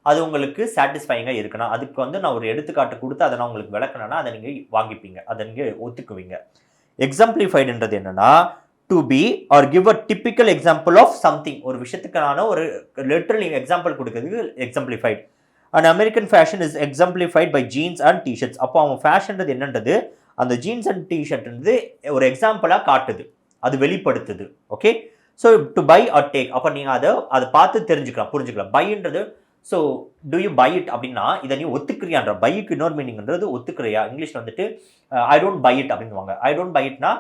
அது உங்களுக்கு சாட்டிஸ்ஃபைங்காக இருக்கணும். அதுக்கு வந்து நான் ஒரு எடுத்துக்காட்டு கொடுத்து அதை நான் உங்களுக்கு விளக்கணும்னா அதை நீங்கள் வாங்கிப்பீங்க, அதை நீங்கள் ஒத்துக்குவீங்க. எக்ஸாம்பிளிஃபைடுன்றது என்னன்னா to be or give a typical example of something. ஒரு விஷயத்துக்கான ஒரு லிட்டரல் எக்ஸாம்பிள் கொடுக்குறதுக்கு exemplified. And American fashion is exemplified by jeans and T shirts. அப்போ அவன் ஃபேஷன்றது என்னன்றது அந்த ஜீன்ஸ் அண்ட் டிஷர்ட்ன்றது ஒரு எக்ஸாம்பிளாக காட்டுது, அது வெளிப்படுத்துது. Okay, so to buy or take. அப்போ நீங்கள் அதை பார்த்து தெரிஞ்சுக்கலாம், புரிஞ்சுக்கலாம். பைன்றது so do you buy it அப்படின்னா இதை நீ ஒத்துக்கிறியான்ற. பைக்கு இன்னொரு மீனிங்ன்றது ஒத்துக்கிறியா. இங்கிலீஷில் வந்துட்டு ஐ டோன்ட் பை இட் அப்படின்வாங்க. ஐ டோன்ட் பை இட்னா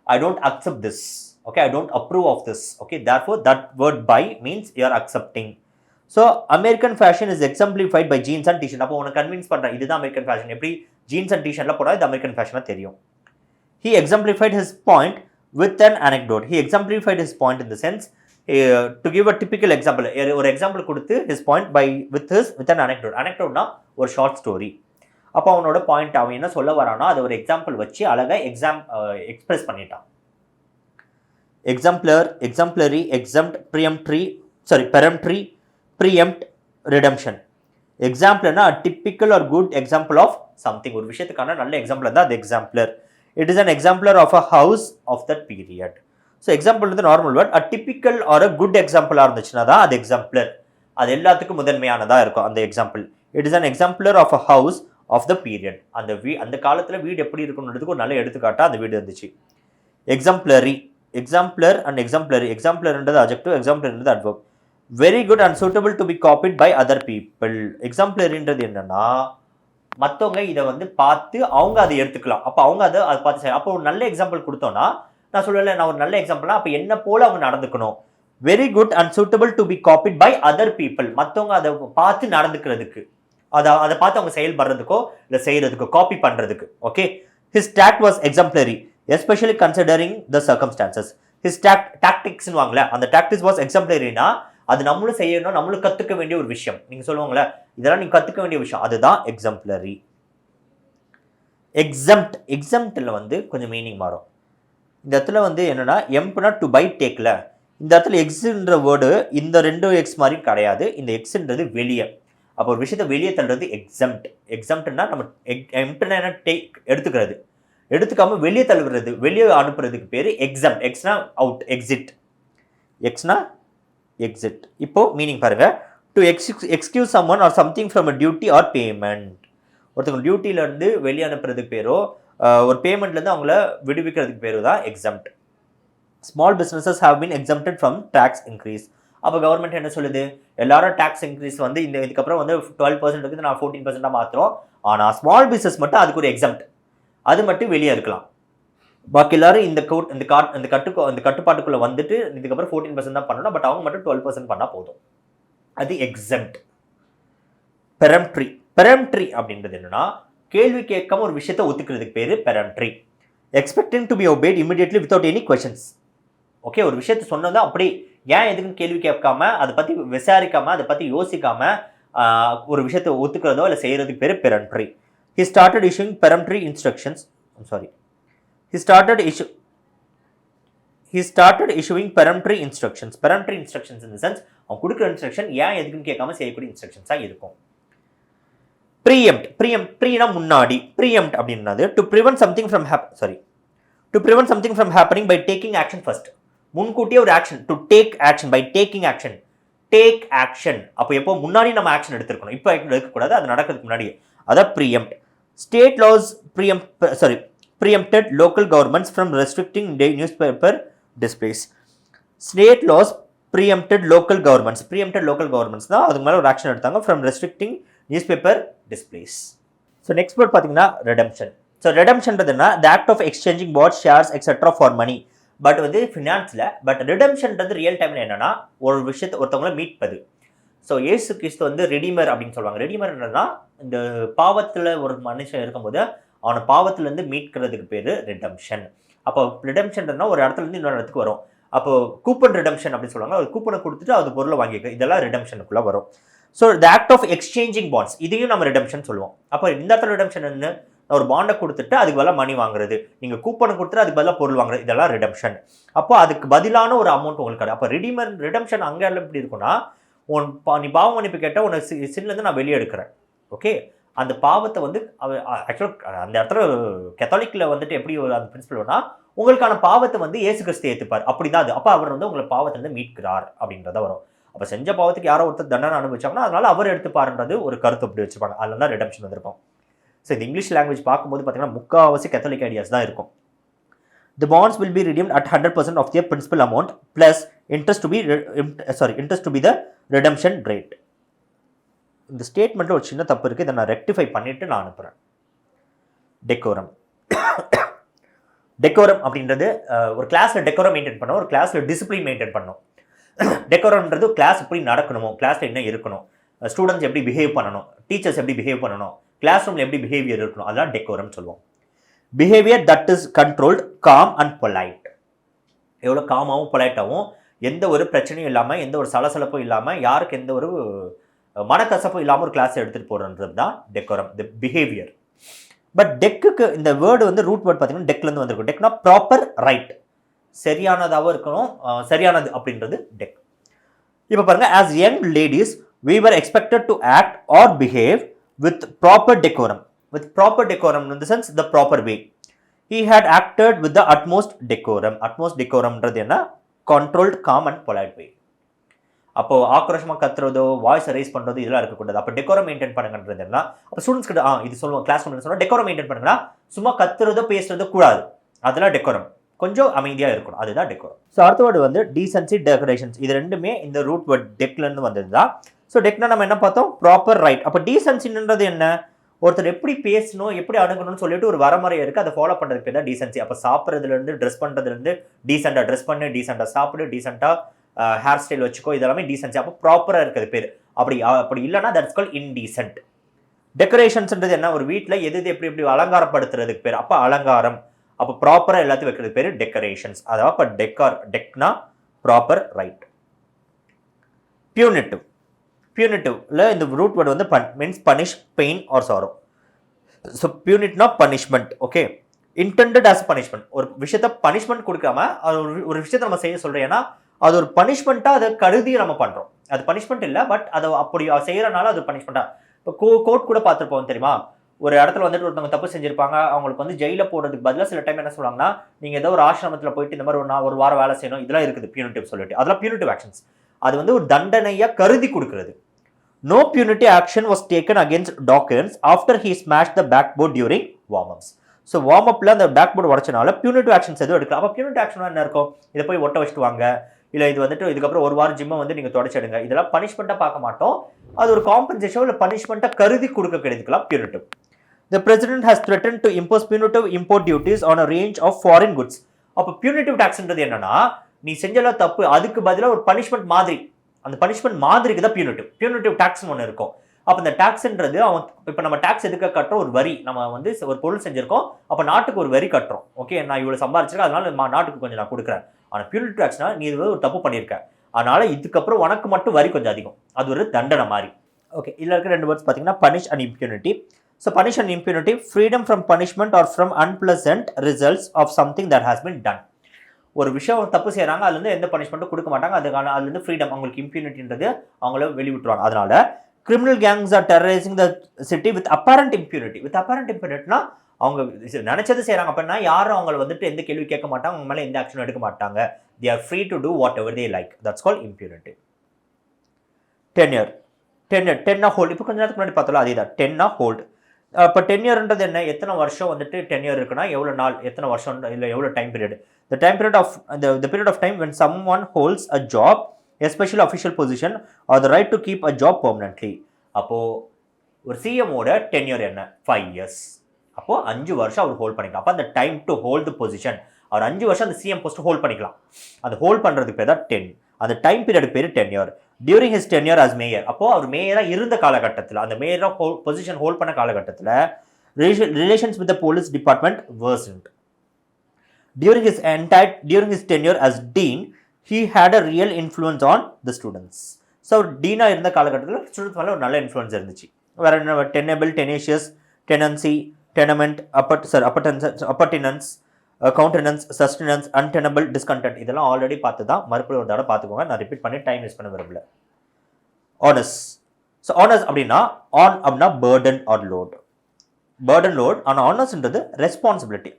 I don't accept this. Okay, I don't approve of this. Okay, therefore that word buy means you are accepting. So American fashion is exemplified by jeans and T shirt. அப்போ உனக்கு convince பண்ணுறேன் இதுதான் American fashion. எப்படி jeans and டிஷர்ட்லாம் போனால் இது American ஃபேஷனாக தெரியும். He exemplified his point with an anecdote. He exemplified his point in the sense to give a typical example. ஒரு எக்ஸாம்பிள் கொடுத்து his point with an anecdote. Anecdoteனா ஒரு ஷார்ட் ஸ்டோரி. அப்போ அவனோட பாயிண்ட் அவன் என்ன சொல்ல வரானோ அதை ஒரு எக்ஸாம்பிள் வச்சு அழகாக எக்ஸ்பிரஸ் பண்ணிட்டான். Exemplar, exemplary, exempt, peremptory, preempt, redemption. எக்ஸாம்பிள்னா typical or good example of something. ஒரு விஷயத்துக்கான நல்ல எக்ஸாம்பிள் தான் அது எக்ஸாம்பிளர். It is an exemplar of a house of that period. So example is the normal word. A typical or a good example இருந்துச்சுனா தான் அது exemplar. அது எல்லாத்துக்கும் முதன்மையானதா இருக்கும் அந்த example. It is an exemplar of a house of the period. அந்த காலத்துல வீடு எப்படி இருக்கும்ன்றதுக்கு ஒரு நல்ல எடுத்துக்காட்டா அந்த வீடு இருந்துச்சு. Exemplary, exemplar and exemplary. Exemplar என்றது adjective, exemplary என்றது adverb. Very good and suitable to be copied by other people. Exemplary என்றது என்னன்னா மற்றவங்க இதை வந்து பார்த்து அவங்க அதை எடுத்துக்கலாம். அப்போ அவங்க அதை பார்த்து செய்ய. அப்போ ஒரு நல்ல எக்ஸாம்பிள் கொடுத்தோன்னா நான் சொல்லலை, நான் ஒரு நல்ல எக்ஸாம்பிள்னா அப்போ என்ன போல அவங்க நடந்துக்கணும். Very good and suitable to be copied by other people. மற்றவங்க அதை பார்த்து நடந்துக்கிறதுக்கு, அதை பார்த்து அவங்க செயல்படுறதுக்கோ இல்லை செய்யறதுக்கோ, காப்பி பண்ணுறதுக்கு. Okay, his tact was exemplary especially considering the circumstances. His டாக்டிக்ஸ்னு வாங்கல, அந்த டாக்டிக்ஸ் வாஸ் எக்ஸாம்பிளரினா அது நம்மளும் செய்யணும், நம்மளும் கற்றுக்க வேண்டிய ஒரு விஷயம். நீங்கள் சொல்லுவாங்களே இதெல்லாம் நீங்கள் கற்றுக்க வேண்டிய விஷயம், அதுதான் எக்ஸாம்பிளரி. எக்ஸம்ப்டில் வந்து கொஞ்சம் மீனிங் மாறும். இந்த இடத்துல வந்து என்னன்னா எம்ப்னா டு பை டேக்ல, இந்த இடத்துல எக்ஸ்ன்ற வேர்டு இந்த ரெண்டு எக்ஸ் மாதிரி கிடையாது. இந்த எக்ஸ்ன்றது வெளியே. அப்போ ஒரு விஷயத்தை வெளியே தள்ளுறது எக்ஸம்ப்ட். எக்ஸம்ப்ட்னா நம்ம எம்ப்னா டேக் எடுத்துக்கிறது, எடுத்துக்காம வெளியே தள்ளுறது, வெளியே அனுப்புறதுக்கு பேர் எக்ஸம்ப்ட். எக்ஸ்னா அவுட், எக்ஸிட். எக்ஸ்னா எக்ஸிட். இப்போ மீனிங் பாருங்க. To excuse someone or something from a duty or payment. ஒருத்தவங்க டியூட்டியிலேருந்து வெளியே அனுப்புறதுக்கு பேரோ ஒரு பேமெண்ட்லேருந்து அவங்கள விடுவிக்கிறதுக்கு பேரு தான் exempt. Small businesses have been exempted from tax increase. அப்போ கவர்மெண்ட் என்ன சொல்லுது, எல்லாரும் டேக்ஸ் இன்க்ரீஸ் வந்து இதுக்கப்புறம் வந்து 12% இருக்குது, நான் 14% மாத்திரம். ஆனால் ஸ்மால் பிஸ்னஸ் மட்டும் அதுக்கு ஒரு எக்ஸம்ப்ட், அது மட்டும் வெளியே இருக்கலாம். பாக்கி எல்லாரும் இந்த கட்டுப்பாட்டுக்குள்ளே வந்துட்டு இதுக்கப்புறம் 14% தான் பண்ணணும். பட் அவங்க மட்டும் 12% பண்ணால் போதும். அது எக்ஸம்ப்ட். பெரம்ப்ட்ரி அப்படின்றது என்னன்னா கேள்வி கேட்காம ஒரு விஷயத்தை ஒத்துக்கிறதுக்கு பேரு peremptory. Expecting to be obeyed immediately without any questions. Okay, ஒரு விஷயத்தை சொன்னது அப்படி ஏன் எதுக்குன்னு கேள்வி கேட்காம, அதை பற்றி விசாரிக்காம, அதை பற்றி யோசிக்காம ஒரு விஷயத்தை ஒத்துக்கிறதோ இல்லை செய்யறதுக்கு பேரு பெரம்ப்ட்ரி. He started issuing peremptory instructions. He started issuing peremptory instructions. Peremptory instructions in the sense அவன் கொடுக்குற இன்ஸ்ட்ரக்ஷன் ஏன் எதுக்குன்னு கேட்காம செய்யக்கூடிய இன்ஸ்ட்ரக்ஷன்ஸாக இருக்கும். ப்ரீனா முன்னாடி, preempt அப்படின்றது to prevent something from happening by taking action first. முன்கூட்டியே ஒரு action, to take action by taking action. Take action. அப்போ எப்போ முன்னாடி நம்ம ஆக்ஷன் எடுத்துருக்கணும், இப்போ எடுக்கக்கூடாது, அது நடக்கிறதுக்கு முன்னாடி. அதான் preempt. State laws preempted local governments from restricting newspaper displays. State laws preempted local governments தான் அதுக்கு மேலே ஒரு ஆக்ஷன் எடுத்தாங்க from restricting newspaper displays. So next word பார்த்தீங்கன்னா redemption. So redemptionன்றதுன்னா the act of exchanging bonds, shares, etc. for money. But வந்து ஃபினான்ஸில், but ரிடம்ஷன்றது real டைமில் என்னன்னா ஒரு விஷயத்தை ஒருத்தவங்களை மீட்பது. ஸோ ஏசு கிறிஸ்து வந்து ரெடிமர் அப்படின்னு சொல்லுவாங்க. ரெடிமர் என்னன்னா இந்த பாவத்தில் ஒரு மனுஷன் இருக்கும்போது அவனை பாவத்திலேருந்து மீட்கிறதுக்கு பேர் ரிடம்ஷன். அப்போ ரிடம்ஷன்றதுனா ஒரு இடத்துலேருந்து இன்னொரு இடத்துக்கு வரும். அப்போ கூப்பன் ரிடம்ஷன் அப்படின்னு சொல்லுவாங்க. அது கூப்பனை கொடுத்துட்டு அது பொருளை வாங்கிக்க, இதெல்லாம் ரிடம்ஷனுக்குள்ளே வரும். So the act of exchanging bonds, இதையும் நம்ம ரிடம்ஷன் சொல்லுவோம். அப்போ இந்த இடத்துல ரிடம்ஷன் என்ன, ஒரு பாண்டை கொடுத்துட்டு அதுக்கு பதிலாக மணி வாங்குறது, நீங்கள் கூப்பனை கொடுத்துட்டு அதுக்கு பதிலாக பொருள் வாங்குறது, இதெல்லாம் ரிடம்ஷன். அப்போ அதுக்கு பதிலான ஒரு அமௌண்ட் உங்களுக்கு கிடையாது. அப்போ ரிடம்ஷன் அங்கே எல்லாம் எப்படி இருக்குன்னா, நீ பாவம் மன்னிப்பு கேட்டால் உனக்கு சின்லேருந்து நான் வெளியே எடுக்கிறேன். ஓகே, அந்த பாவத்தை வந்து ஆக்சுவலாக அந்த இடத்துல கத்தாலிக்கில் வந்துட்டு எப்படி ஒரு அந்த பிரின்சிபல்னா, உங்களுக்கான பாவத்தை வந்து இயேசு கிறிஸ்து ஏற்றுப்பார், அப்படி தான் அது. அப்போ அவர் வந்து உங்களை பாவத்திலேருந்து மீட்கிறார் அப்படின்றத வரும். அப்போ செஞ்ச பாவத்துக்கு யாரோ ஒருத்தர் தண்டனை அனுபவிச்சாங்கன்னா அதனால அவர் எடுத்துப்பாருன்றது ஒரு கருத்து அப்படி வச்சுப்பாங்க. அதில் தான் ரிடம்ஷன் வந்திருக்கும். ஸோ இந்த இங்கிலீஷ் லாங்குவேஜ் பார்க்கும்போது பார்த்தீங்கன்னா முக்கால்வாசி கத்தோலிக் ஐடியாஸ் தான் இருக்கும். The bonds will be redeemed at 100% of their principal amount plus interest to be the redemption rate. இந்த ஸ்டேட்மெண்ட்டில் ஒரு சின்ன தப்பு இருக்குது, இதை நான் ரெக்டிஃபை பண்ணிவிட்டு நான் அனுப்புகிறேன். டெக்கோரம் அப்படின்றது ஒரு கிளாஸில் டெக்கோரம் மெயின்டைன் பண்ணணும், ஒரு கிளாஸில் டிசிப்ளின் மெயின்டைன் பண்ணணும். டெக்கோரம்ன்றது கிளாஸ் எப்படி நடக்கணுமோ, கிளாஸில் என்ன இருக்கணும், ஸ்டூடெண்ட்ஸ் எப்படி பிஹேவ் பண்ணணும், டீச்சர்ஸ் எப்படி பிஹேவ் பண்ணணும், கிளாஸ் ரூமில் எப்படி பிஹேவியர் இருக்கணும், அதெல்லாம் டெக்கோரம் சொல்லுவோம். Behaviour that is controlled, com and polite. எவ்வளோ காமாகவும் பொலைட்டாகவும் எந்த ஒரு பிரச்சனையும் இல்லாமல், எந்த ஒரு சலசலப்பும் இல்லாமல், யாருக்கு எந்த ஒரு மனக்கசப்பும் இல்லாமல் ஒரு கிளாஸ் எடுத்துகிட்டு போகிறது தான் டெக்கோரம், தி பிஹேவியர். பட் டெக்குக்கு இந்த வேர்டு வந்து ரூட் வேர்ட் பார்த்தீங்கன்னா டெக்லேருந்து வந்திருக்கும். டெக்னா ப்ராப்பர் ரைட், சரியானதாகவும் இருக்கணும், சரியானது அப்படின்றது டெக். இப்போ பாருங்கள், as young ladies we were expected to act or behave with proper decorum. With proper decorum in the sense the proper way. He had acted with the utmost decorum. Utmost decorum ன்றது என்ன, controlled, calm and polite way. அப்போ ஆக்ரோஷமாக கத்துறதோ voice raise பண்ணுறதோ இதெல்லாம் இருக்கக்கூடாது. அப்போ decorum maintain பண்ணுங்கன்றது என்ன, அப்போ ஸ்டூடெண்ட்ஸ் கிட்ட இது சொல்லுவோம், கிளாஸ் ரூம்ல சொன்னால் டெக்கோரம் மெயின்டைன் பண்ணுங்கன்னா சும்மா கத்துறதோ பேசுறதோ கூடாது, அதெல்லாம் டெக்கோரம், கொஞ்சம் அமைதியாக இருக்கணும், அதுதான் டெக்கோரம். ஸோ அடுத்த வேர்டு வந்து டீசன்சி, டெக்கரேஷன்ஸ். இது ரெண்டுமே இந்த ரூட் வேர்ட் டெக்லேருந்து வந்தது தான். ஸோ டெக்னா நம்ம என்ன பார்த்தோம், ப்ராப்பர் ரைட். அப்போ டீசன்சின்றது என்ன, ஒருத்தர் எப்படி பேசணும், எப்படி அணுகணும்னு சொல்லிட்டு ஒரு வரமுறை இருக்குது, அதை ஃபாலோ பண்ணுறதுக்கு பேர் தான் டீசன்சி. அப்போ சாப்பிட்றதுலேருந்து, ட்ரெஸ் பண்ணுறதுலேருந்து, டீசெண்டாக ட்ரெஸ் பண்ணு, டீசெண்டாக சாப்பிடு, டீசெண்டாக ஹேர் ஸ்டைல் வச்சுக்கோ, இதெல்லாமே டீசன்சி. அப்போ ப்ராப்பராக இருக்கிறது பேர். அப்படி இல்லைனா தட்ஸ் கால்ட் இன்டீசென்ட். டெக்கரேஷன்ஸ்ன்றது என்ன, ஒரு வீட்டில் எது எப்படி அலங்காரப்படுத்துறதுக்கு பேர், அப்போ அலங்காரம். அப்போ ப்ராப்பராக எல்லாத்தையும் வைக்கிறது பேர் டெக்கரேஷன்ஸ். அதாவது இப்போ டெக்னா ப்ராப்பர் ரைட். பியூனிட்டிவ். பியூனிட்டிவ்ல இந்த ரூட் வேர்டு வந்து means punish, pain or sorrow. So பியூனிட்னா punishment. Okay, intended as punishment. ஒரு விஷயத்த பனிஷ்மெண்ட் கொடுக்காம அது ஒரு விஷயத்தை நம்ம செய்ய சொல்கிறோம், ஏன்னா அது ஒரு பனிஷ்மெண்ட்டாக அதை கருதி நம்ம பண்ணுறோம். அது பனிஷ்மெண்ட் இல்லை, பட் அதை அப்படி செய்கிறனால அது பனிஷ்மெண்ட்டாக. இப்போ கோர்ட் கூட பார்த்துருப்போம் தெரியுமா, ஒரு இடத்துல வந்துட்டு ஒருத்தவங்க தப்பு செஞ்சிருப்பாங்க, அவங்களுக்கு வந்து ஜெயிலில் போடுறதுக்கு பதிலாக சில டைம் என்ன சொல்லுவாங்கன்னா, நீங்கள் ஏதோ ஒரு ஆசிரமத்தில் போயிட்டு இந்த மாதிரி ஒரு வாரம் வேலை செய்யணும், இதெல்லாம் இருக்குது பியூனிட்டிவ் சொல்லிட்டு. அதெல்லாம் பியூனிட்டிவ் ஆக்ஷன்ஸ். அது வந்து ஒரு தண்டனையாக கருதி கொடுக்குறது. No punitive action was taken against Dawkins after he smashed the backboard during warm-ups. So warm அப்பில் அந்த பேக்போர்டு உடச்சனால பியூனிட்டிவ் ஆக்ஷன்ஸ் எதுவும் எடுக்கலாம். அப்போ பியூனிட்டிவ் ஆக்ஷன் என்ன இருக்கும், இதை போய் ஒட்ட வச்சுட்டு வாங்க, இல்லை இது வந்துட்டு இதுக்கப்புறம் ஒரு வாரம் ஜிம்மை வந்து நீங்கள் தொடச்சிடுங்க, இதெல்லாம் பனிஷ்மெண்ட்டாக பார்க்க மாட்டோம். அது ஒரு காம்பன்சேஷன் இல்லை பனிஷ்மெண்ட்டாக கருதி கொடுக்க கிடைக்கலாம் punitive. The president has threatened to impose punitive import duties on a range of foreign goods. அப்போ பியூனிட்டிவ் டாக்ஸ்ன்றது என்னன்னா, நீ செஞ்சலாம் தப்பு, அதுக்கு பதிலாக ஒரு பனிஷ்மெண்ட் மாதிரி, அந்த பனிஷ்மெண்ட் மாதிரிக்கு தான் பியூனிட்டிவ் டாக்ஸ்னு ஒன்று இருக்கும். அப்போ இந்த டாக்ஸ்ன்றது அவன் இப்போ நம்ம டாக்ஸ் எதுக்கு கட்டுறோம், ஒரு வரி. நம்ம வந்து ஒரு பொருள் செஞ்சிருக்கோம், அப்போ நாட்டுக்கு ஒரு வரி கட்டுறோம். ஓகே, நான் இவ்வளோ சம்பாதிச்சிருக்கேன், அதனால நாட்டுக்கு கொஞ்சம் நான் கொடுக்குறேன். ஆனால் பியூனிட்டிவ் டாக்ஸ்னா நீ ஒரு தப்பு பண்ணியிருக்க, அதனால இதுக்கப்புறம் உனக்கு மட்டும் வரி கொஞ்சம் அதிகம், அது ஒரு தண்டனை மாதிரி. ஓகே, இதில் இருக்கிற ரெண்டு வேர்ட்ஸ் பார்த்தீங்கன்னா punish and impunity. So punish and impunity, freedom from punishment or from unpleasant results of something that has been done. ஒரு விஷயம் தப்பு செய்கிறாங்க, அதுலேருந்து எந்த பனிஷ்மெண்ட்டும் கொடுக்க மாட்டாங்க, அதுலேருந்து ஃப்ரீடம், அவங்களுக்கு இம்ப்யூனிட்டின்றது அவங்கள வெளிவிட்டுருவாங்க. அதனால criminal gangs are terrorizing the city with apparent impunity. With apparent impunity, அவங்க நினைச்சது செய்கிறாங்க அப்படின்னா யாரும் அவங்களை வந்துட்டு எந்த கேள்வி கேட்க மாட்டாங்க, அவங்க மேலே எந்த ஆக்ஷனும் எடுக்க மாட்டாங்க. They are free to do whatever they like. That's called impunity. Tenure. Tenure hold. இப்போ கொஞ்ச நேரத்துக்கு முன்னாடி பார்த்தோம்ல அதே தான், tenure hold. இப்போ டென்யூர்ன்றது என்ன, எத்தனை வருஷம் வந்துட்டு டென்யூர் இருக்குன்னா எவ்வளோ நாள், எத்தனை வருஷம் இல்லை எவ்வளோ time period. The time period of the period of time when someone holds a job, especially official position, or the right to keep a job permanently. அப்போது ஒரு சிஎம்மோட டென்யூர் என்ன, 5 years. அப்போது 5 வருஷம் அவர் ஹோல்ட் பண்ணிக்கலாம். அப்போ அந்த time to hold the position, அவர் 5 வருஷம் அந்த சிஎம் போஸ்ட் ஹோல்ட் பண்ணிக்கலாம். அந்த ஹோல்ட் பண்ணுறதுக்கு பேர் தான் 10. அந்த டைம் பீரியட் பேர் tenure. During his tenure as mayor, அப்போது அவர் மேயராக இருந்த காலகட்டத்தில், அந்த மேயராக பொசிஷன் ஹோல்ட் பண்ண காலகட்டத்தில் relations with the police department worsened. During his tenure as dean, he had a real influence on the students. So டீனாக இருந்த காலகட்டத்தில் ஸ்டூடெண்ட்ஸ் மேலே ஒரு நல்ல இன்ஃப்ளூயன்ஸ் இருந்துச்சு. வேறு என்ன, tenable, tenacious, tenancy, tenement, appurtenance, countenance, sustenance, untenable, discontent. இதெல்லாம் already பார்த்து தான், மறுபடியும் ஒரு தடவை பார்த்துக்கோங்க, நான் ரிப்பீட் பண்ணி டைம் வேஸ்ட் பண்ண விரும்பல. ஆனஸ். ஸோ ஆனஸ் அப்படின்னா அப்படின்னா burden or load. burden load. ஆனால் ஆனஸ்ன்றது ரெஸ்பான்சிபிலிட்டி.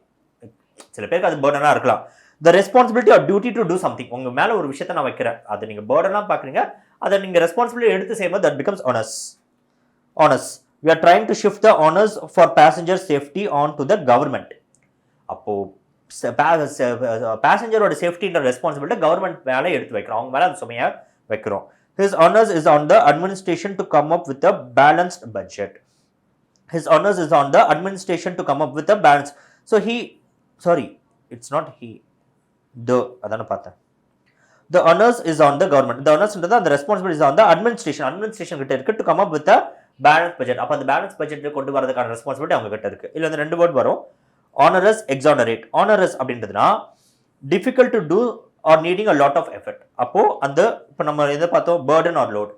சில பேருக்கு அது பேர்டனாக இருக்கலாம். The responsibility or duty to do something. உங்கள் மேலே ஒரு விஷயத்தை நான் வைக்கிறேன், அதை நீங்கள் பேர்டனாக பார்க்குறீங்க, அதை நீங்கள் ரெஸ்பான்சிபிலிட்டி எடுத்து செய்யும்போது that becomes onus. Onus. We are trying to shift the honors for passenger safety on to the government. அப்போது பேசஞ்சரோட சேஃப்டின்ற ரெஸ்பான்சிபிலிட்டி கவர்மெண்ட் மேலே எடுத்து வைக்கிறோம், அவங்க மேலே அந்த சுமையாக வைக்கிறோம். His honors is on the administration to come up with a balanced budget. His honors is on the administration to come up with a balanced. So it's not he. அதான பார்த்தேன். The honors is on the government. The honors and the responsibility is on the administration. Administration கிட்ட இருக்கு to come up with a balanced budget. அப்போ அந்த balance budget கொண்டு வரதுக்கான responsibility அவங்க கிட்ட இருக்கு. இல்லை அந்த 2 வேர்ட் வரும், onerous, exonerate. onerous அப்படின்றதுனா difficult to do or needing a lot of effort. அப்போ அந்த இப்போ நம்ம எதை பார்த்தோம், burden or load.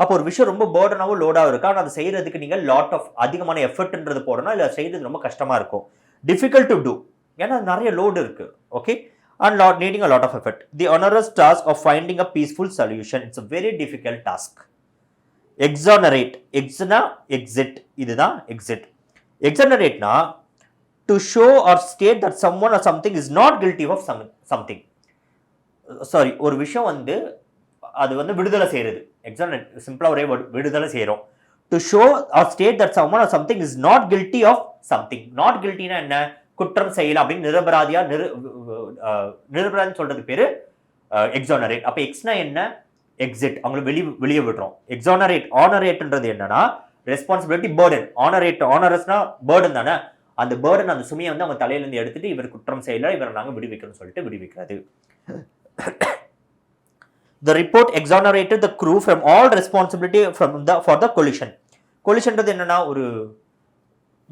அப்போ ஒரு விஷயம் ரொம்ப பேர்டனாகவும் லோடாகவும் இருக்கு, ஆனால் அதை செய்யறதுக்கு நீங்கள் லாட் ஆஃப் அதிகமான எஃபர்ட்ன்றது போடணும், இல்லை செய்யறது ரொம்ப கஷ்டமாக இருக்கும். டிஃபிகல்ட் டு டூ, ஏன்னா நிறைய லோடு இருக்கு. Okay. and needing a lot of effort. The onerous task of finding a peaceful solution. It's a very difficult task. Exonerate. Exit. இதுதான் exit. Exonerate na to show or state that someone or something is not guilty of something. Sorry, ஒரு விஷயம் வந்து அது வந்து விடுதலை செய்யறது. Exonerate சிம்பிளா ஒரே விடுதலை செய்யறோம். To show or state that someone or something is not guilty of something. Not guilty na என்ன, குற்றம் செய்யல அப்படின்னு நிரபராதின்னு சொல்றது பேரு எக்ஸானரேட். அப்ப எக்ஸ்னா என்ன, எக்ஸிட், அவங்களை வெளியே விடுறோம். எக்ஸானரேட். ஆனரேட்ன்றது என்னன்னா ரெஸ்பான்சிபிலிட்டி, பேர்டன். ஆனரஸ்னா பேர்டன் தானே, அந்த பேர்டன் அந்த சுமையை வந்து அவங்க தலையிலேருந்து எடுத்துட்டு இவர் குற்றம் செய்யல, இவரை நாங்கள் விடுவிக்கணும்னு சொல்லிட்டு விடுவிக்கிறது. The report exonerated the crew from all responsibility for the collision. collisionன்றது என்னன்னா, ஒரு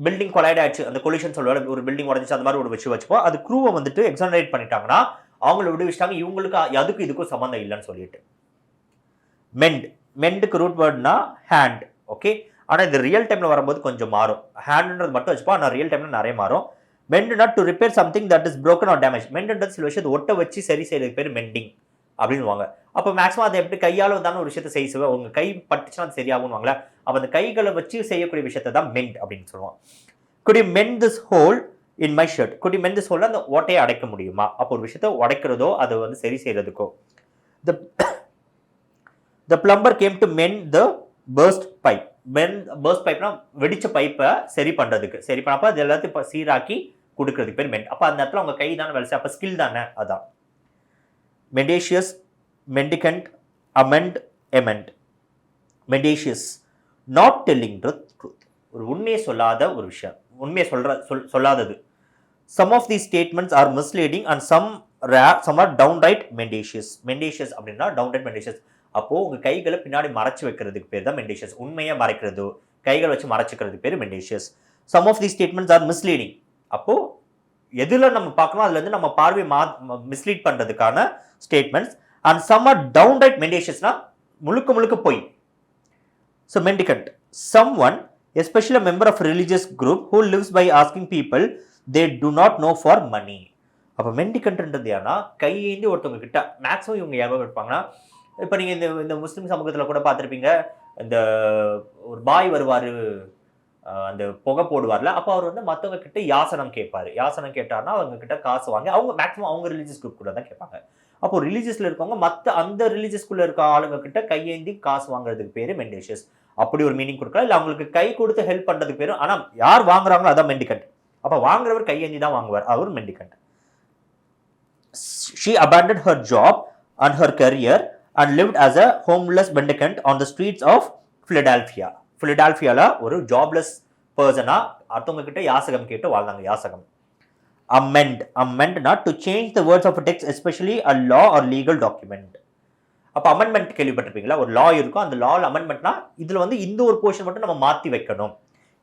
பில்டிங் கொலைட் ஆயிடுச்சு, அந்த கொலிஷன் சொல்லுவாங்க, ஒரு பில்டிங் உடஞ்சிச்சு, அந்த மாதிரி ஒரு வச்சுப்போம். அது க்ரூவை வந்துட்டு எக்ஸானரேட் பண்ணிட்டாங்கன்னா அவங்கள விடுவிச்சிட்டாங்க, இவங்களுக்கு அதுக்கும் இதுக்கும் சம்மந்தம் இல்லைன்னு சொல்லிட்டு. மெண்டுக்கு ரூட் வேர்ட்னா ஹேண்ட். ஓகே. ஆனால் இது ரியல் டைமில் வரும்போது கொஞ்சம் மாறும். ஹேண்டுன்றது மட்டும் வச்சுப்போம், ஆனால் ரியல் டைமில் நிறைய மாறும். மெண்டுனா to repair something that is broken or damaged. மெண்டுன்றது சில விஷயத்தை ஒட்ட வச்சு சரி செய்யறதுக்கு பேர் மெண்டிங் அப்படின்வாங்க. அப்போ மேக்ஸிமம் அதை எப்படி கையால் வந்தாலும் ஒரு விஷயத்தை செய்ய உங்கள் கை பட்டுச்சுன்னா அது சரியாகும்வாங்களே, அப்போ அந்த கைகளை வச்சு செய்யக்கூடிய விஷயத்தை தான் மெண்ட் அப்படின்னு சொல்லுவாங்க. could you mend this hole in my shirt? could you mend this hole? அந்த ஓட்டையை அடைக்க முடியுமா? அப்போ ஒரு விஷயத்தை உடைக்கிறதோ அதை வந்து சரி செய்யறதுக்கோ. the plumber came to mend the burst pipe. burst pipeனா வெடிச்ச பைப்பை சரி பண்ணுறதுக்கு, சரி பண்ணப்போ அது எல்லாத்தையும் இப்போ சீராக்கி கொடுக்கறதுக்கு பேர் மெண்ட். அப்போ அந்த இடத்துல உங்கள் கை தானே வேலை செய்ய, அப்போ ஸ்கில் தானே. அதான் mendacious, mendicant, amend, mendacious, not telling the truth. ஒரு உண்மையை சொல்லாத ஒரு விஷயம், உண்மையை சொல்லாதது. some of these statements are misleading and some are downright mendacious. அப்படின்னா downright mendacious. அப்போ உங்க கைகளை பின்னாடி மறைச்சு வைக்கிறதுக்கு பேர் தான் mendacious. உண்மையை மறைக்கிறது, கைகளை வச்சு மறைச்சிக்கிறதுக்கு பேர் mendacious. some of these statements are misleading. அப்போ எதுல நம்ம பார்க்கணும் அதுல இருந்து நம்ம பார்வை மிஸ்லீட் பண்றதுக்கான statements. and some are downright mendaciousனா முழுக்க பொய். so mendicant, someone, especially a member of a religious group who lives by asking people they do not know for money. அப்போ மெண்டிகன்ட்ன்றது ஏன்னா கையேந்தி ஒருத்தவங்க கிட்ட மேக்ஸிமம் இவங்க யாரோ இருப்பாங்கன்னா, இப்போ நீங்கள் இந்த முஸ்லீம் சமூகத்தில் கூட பார்த்துருப்பீங்க, இந்த ஒரு பாய் வருவார், அந்த புகை போடுவார்ல, அப்போ அவர் வந்து மற்றவங்க கிட்ட யாசனம் கேட்பாரு. யாசனம் கேட்டார்னா அவங்க கிட்ட காசு வாங்கி அவங்க மேக்ஸிமம் அவங்க ரிலீஜியஸ் குரூப் கூட தான் கேட்பாங்க. அப்போ ரிலீஜியஸ்ல இருக்கவங்க மற்ற அந்த ரிலீஜியஸ்குள்ள இருக்க ஆளுங்க கிட்ட கையேந்தி காசு வாங்குறதுக்கு பேரு மெண்டிஷியஸ். அப்படி ஒரு மீனிங் கொடுக்கலாம். இல்லை அவங்களுக்கு கை கொடுத்து ஹெல்ப் பண்றதுக்கு பேரும். ஆனால் யார் வாங்குறாங்களோ அதான் மெண்டிகண்ட். அப்போ வாங்குறவர் கையேந்தி தான் வாங்குவார், அவர் மெண்டிகண்ட். She abandoned her job and her career and lived as a homeless mendicant on the streets of Philadelphia. Philadelphiaல ஒரு ஜாப்லெஸ் பர்சனா அடுத்தவங்க கிட்ட யாசகம் கேட்டு வாழ்ந்தாங்க. யாசகம். Amendனா to change the words of a text, especially a law or legal document. அப்ப amendment கேள்விப்பட்டிருப்பீங்களா? ஒரு லா இருக்கும், அந்த லால அமெண்ட்மெண்ட்னா இதுல வந்து இந்த ஒரு போர்ஷன் மட்டும் நம்ம மாத்தி வைக்கணும்,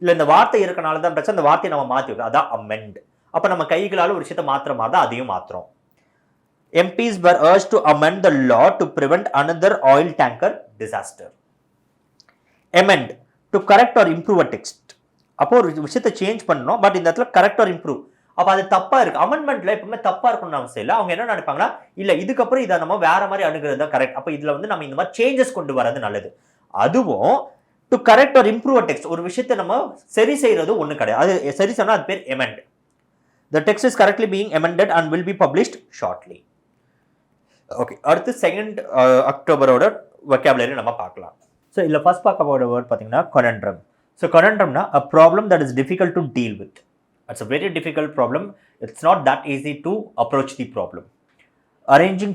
இல்ல இந்த வார்த்தை இருக்கனால தான் பிரச்சனை, அந்த வார்த்தையை நம்ம மாத்தி வைக்கணும், அதான் அமெண்ட். அப்ப நம்ம கைகளால ஒரு விஷயத்தை மாத்திர மாதிரி தான் அதையும் மாத்திரம். MPs were urged to amend the law to prevent another oil tanker disaster. Amend to correct or improve a text. அப்போ ஒரு விஷயத்தை சேஞ்ச் பண்ணணும், பட் இந்த இடத்துல கரெக்ட் ஆர் இம்ப்ரூவ். அப்போ அது தப்பா இருக்கு. அமெண்ட்மெண்ட்ல எப்பவுமே தப்பா இருக்கணும்னு அவசியம் இல்லை. அவங்க என்ன நினைப்பாங்கன்னா, இல்ல இதுக்கப்புறம் இதை நம்ம வேற மாதிரி அணுகிறது தான் கரெக்ட். அப்போ இதுல வந்து நம்ம இந்த மாதிரி சேஞ்சஸ் கொண்டு வரது நல்லது. அதுவும் to correct R improve text, ஒரு விஷயத்தை நம்ம சரி செய்யறது ஒண்ணு கிடையாது. அது சரி சொன்னா அது பேர் எமெண்ட். The text is correctly being amended and will be published shortly. Okay, அடுத்து 2nd அக்டோபரோட vocabulary நம்ம பார்க்கலாம். ஸோ இதில் ஃபர்ஸ்ட் பார்க்க போகிற வேர்ட் பார்த்தீங்கன்னா conundrum. ஸோ conundrumனா a problem that is difficult to deal with. It's a very difficult problem. It's not that easy to approach the problem. Arranging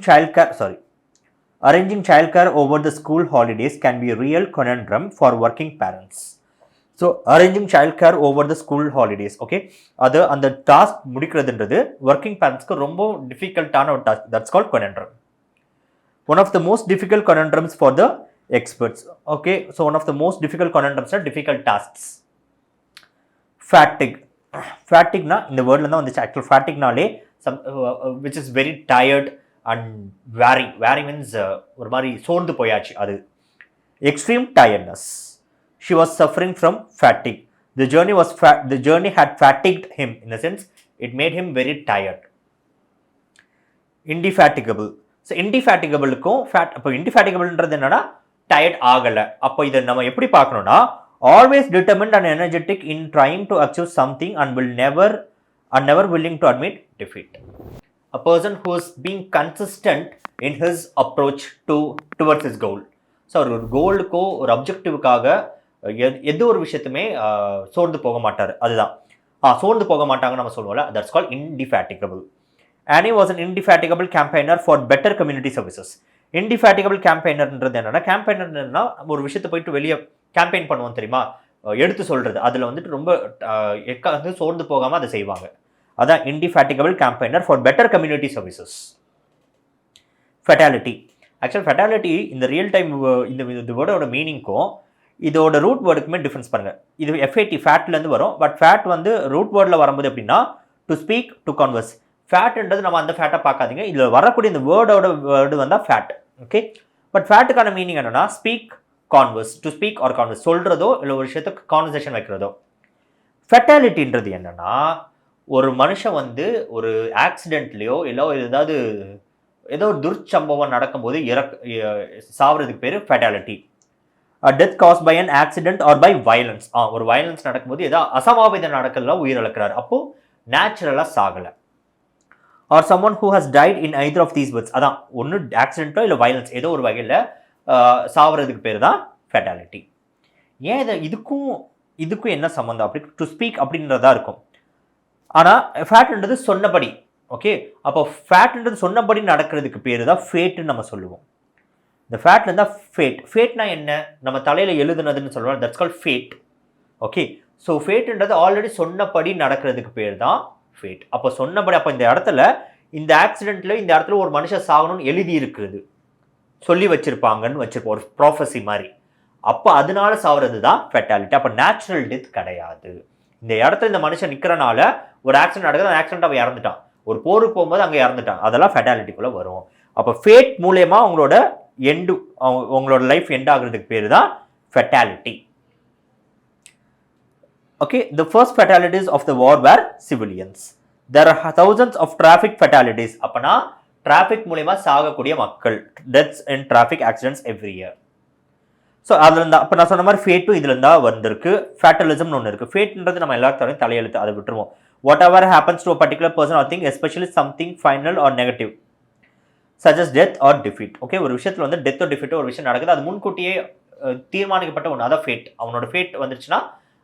childcare over the school holidays can be a real conundrum for working parents. So arranging childcare over the school holidays, okay, அது அந்த task முடிக்கிறதுன்றது working பேரண்ட்ஸ்க்கு ரொம்ப டிஃபிகல்ட்டான ஒரு task. That's called conundrum. One of the most difficult conundrums for the experts. Okay, so one of the most difficult conundrums are difficult tasks. Fatigue na இந்த வேர்ட்ல தான் வந்துச்சு. Actual ஃபேட்டிக்னாலே which is very tired and weary means ஒரு மாதிரி சோர்ந்து போயாச்சு அது. Extreme tiredness. She was suffering from fatigue. The journey had fatigued him, in the sense it made him very tired. Indefatigable. So இன்டிஃபேட்டிகபிளுக்கும் அப்போ இன்டிஃபேட்டிகபிள்ன்றது என்னன்னா டயர்ட் ஆகலை. அப்போ இதை நம்ம எப்படி பார்க்கணும்னா, always determined and energetic in trying to achieve something and never willing to admit defeat. A person who is being consistent in his approach towards his goal. So ஒரு கோலுக்கோ ஒரு அப்ஜெக்டிவுக்காக எந்த ஒரு விஷயத்துமே சோர்ந்து போக மாட்டார். அதுதான் சோர்ந்து போக மாட்டாங்கன்னு நம்ம சொல்லுவோம்ல, that's called indefatigable. Annie was an indefatigable campaigner for better community services. Indefatigable campaignerன்றது என்னன்னா, கேம்பெயினர்னா ஒரு விஷயத்தை போயிட்டு வெளியே கேம்பெயின் பண்ணுவோம் தெரியுமா, எடுத்து சொல்றது, அதில் வந்துட்டு ரொம்ப வந்து சோர்ந்து போகாமல் அதை செய்வாங்க. அதான் indefatigable campaigner for better community services. Fatality. Actual fatality இந்த ரியல் டைம் இந்த வேர்டோட மீனிங்க்கும் இதோட ரூட் வேர்டுக்குமே டிஃப்ரென்ஸ் பாருங்க. இது FAT ஃபேட்லேருந்து வரும், பட் ஃபேட் வந்து ரூட் வேர்டில் வரும்போது எப்படின்னா டு ஸ்பீக், டு கான்வர்ஸ். ஃபேட்ன்றது நம்ம அந்த ஃபேட்டை பார்க்காதீங்க, இதில் வரக்கூடிய இந்த வேர்டு வந்தால் ஃபேட். ஓகே, பட் ஃபேட்டுக்கான மீனிங் என்னன்னா speak, converse, to speak or converse, சொல்கிறதோ இல்லை ஒரு விஷயத்துக்கு கான்வர்சேஷன் வைக்கிறதோ. ஃபெட்டாலிட்டின்றது என்னன்னா, ஒரு மனுஷன் வந்து ஒரு ஆக்சிடென்ட்லையோ இல்லை ஏதோ ஒரு துர்ச்சம்பவம் நடக்கும்போது சாவறதுக்கு பேர் fatality. Death cause by an accident or by violence. ஒரு வயலன்ஸ் நடக்கும்போது ஏதோ அசம்பாவிதம் நடக்கிறதுல உயிரிழக்கிறார், அப்போ நேச்சுரலாக சாகலை. Or someone who has died in either of these words. அதான் ஒன்று ஆக்சிடென்ட்டோ இல்லை வயலன்ஸ், ஏதோ ஒரு வகையில் சாவறதுக்கு பேர் தான் ஃபெட்டாலிட்டி. ஏன் இதுக்கும் என்ன சம்மந்தம் அப்படி டு ஸ்பீக் அப்படின்றதா இருக்கும். ஆனால் ஃபேட்ன்றது சொன்னபடி. ஓகே, அப்போ ஃபேட்ன்றது சொன்னபடி நடக்கிறதுக்கு பேர் தான் ஃபேட்டுன்னு நம்ம சொல்லுவோம். இந்த ஃபேட்ல இருந்தால் ஃபேட்னா என்ன, நம்ம தலையில் எழுதுனதுன்னு சொல்லுவோம், that's called fate. Okay, so ஃபேட்ன்றது ஆல்ரெடி சொன்னபடி நடக்கிறதுக்கு பேர் தான் ஃபேட். அப்போ சொன்னபடி, அப்போ இந்த இடத்துல இந்த ஆக்சிடென்ட்ல இந்த இடத்துல ஒரு மனுஷன் சாகணும்னு எழுதி இருக்கிறது, சொல்லி வச்சிருப்பாங்கன்னு வச்சிருப்போம், ஒரு ப்ராஃபஸி மாதிரி. அப்போ அதனால சாவுறது தான் ஃபெட்டாலிட்டி. அப்போ நேச்சுரல் டெத் கிடையாது. இந்த இடத்துல இந்த மனுஷன் நிற்கிறனால ஒரு ஆக்சிடென்ட் நடக்குது, அந்த ஆக்சிடென்ட் அவன் இறந்துட்டான், ஒரு போருக்கு போகும்போது அங்கே இறந்துட்டான், அதெல்லாம் ஃபெட்டாலிட்டிக்குள்ளே வரும். அப்போ ஃபேட் மூலயமா உங்களோட லைஃப் எண்ட் ஆகுறதுக்கு பேர் தான் fatality. Okay, the first fatalities of the war were civilians. There are thousands of traffic fatalities. அப்பனா traffic மூலமா சாகக்கூடிய மக்கள், deaths in traffic accidents every year. So அதில் இருந்தால் இப்போ நான் சொன்ன மாதிரி ஃபேட்டும் இதில் இருந்தால் வந்திருக்கு. ஃபேட்டலிசம்னு ஒன்று இருக்குது. ஃபேட்ன்றது நம்ம எல்லாத்தையும் தலையெழுத்து, அதை விட்டுருவோம். Whatever happens to a particular person or thing especially something final or negative such as death or defeat. Okay, ஒரு விஷயத்தில் வந்து டெத்தோ டிஃபீட்டோ ஒரு விஷயம் நடக்குது, அது முன்கூட்டியே தீர்மானிக்கப்பட்ட ஒன்று, அதான் ஃபேட். அவனோட ஃபேட் வந்துருச்சுன்னா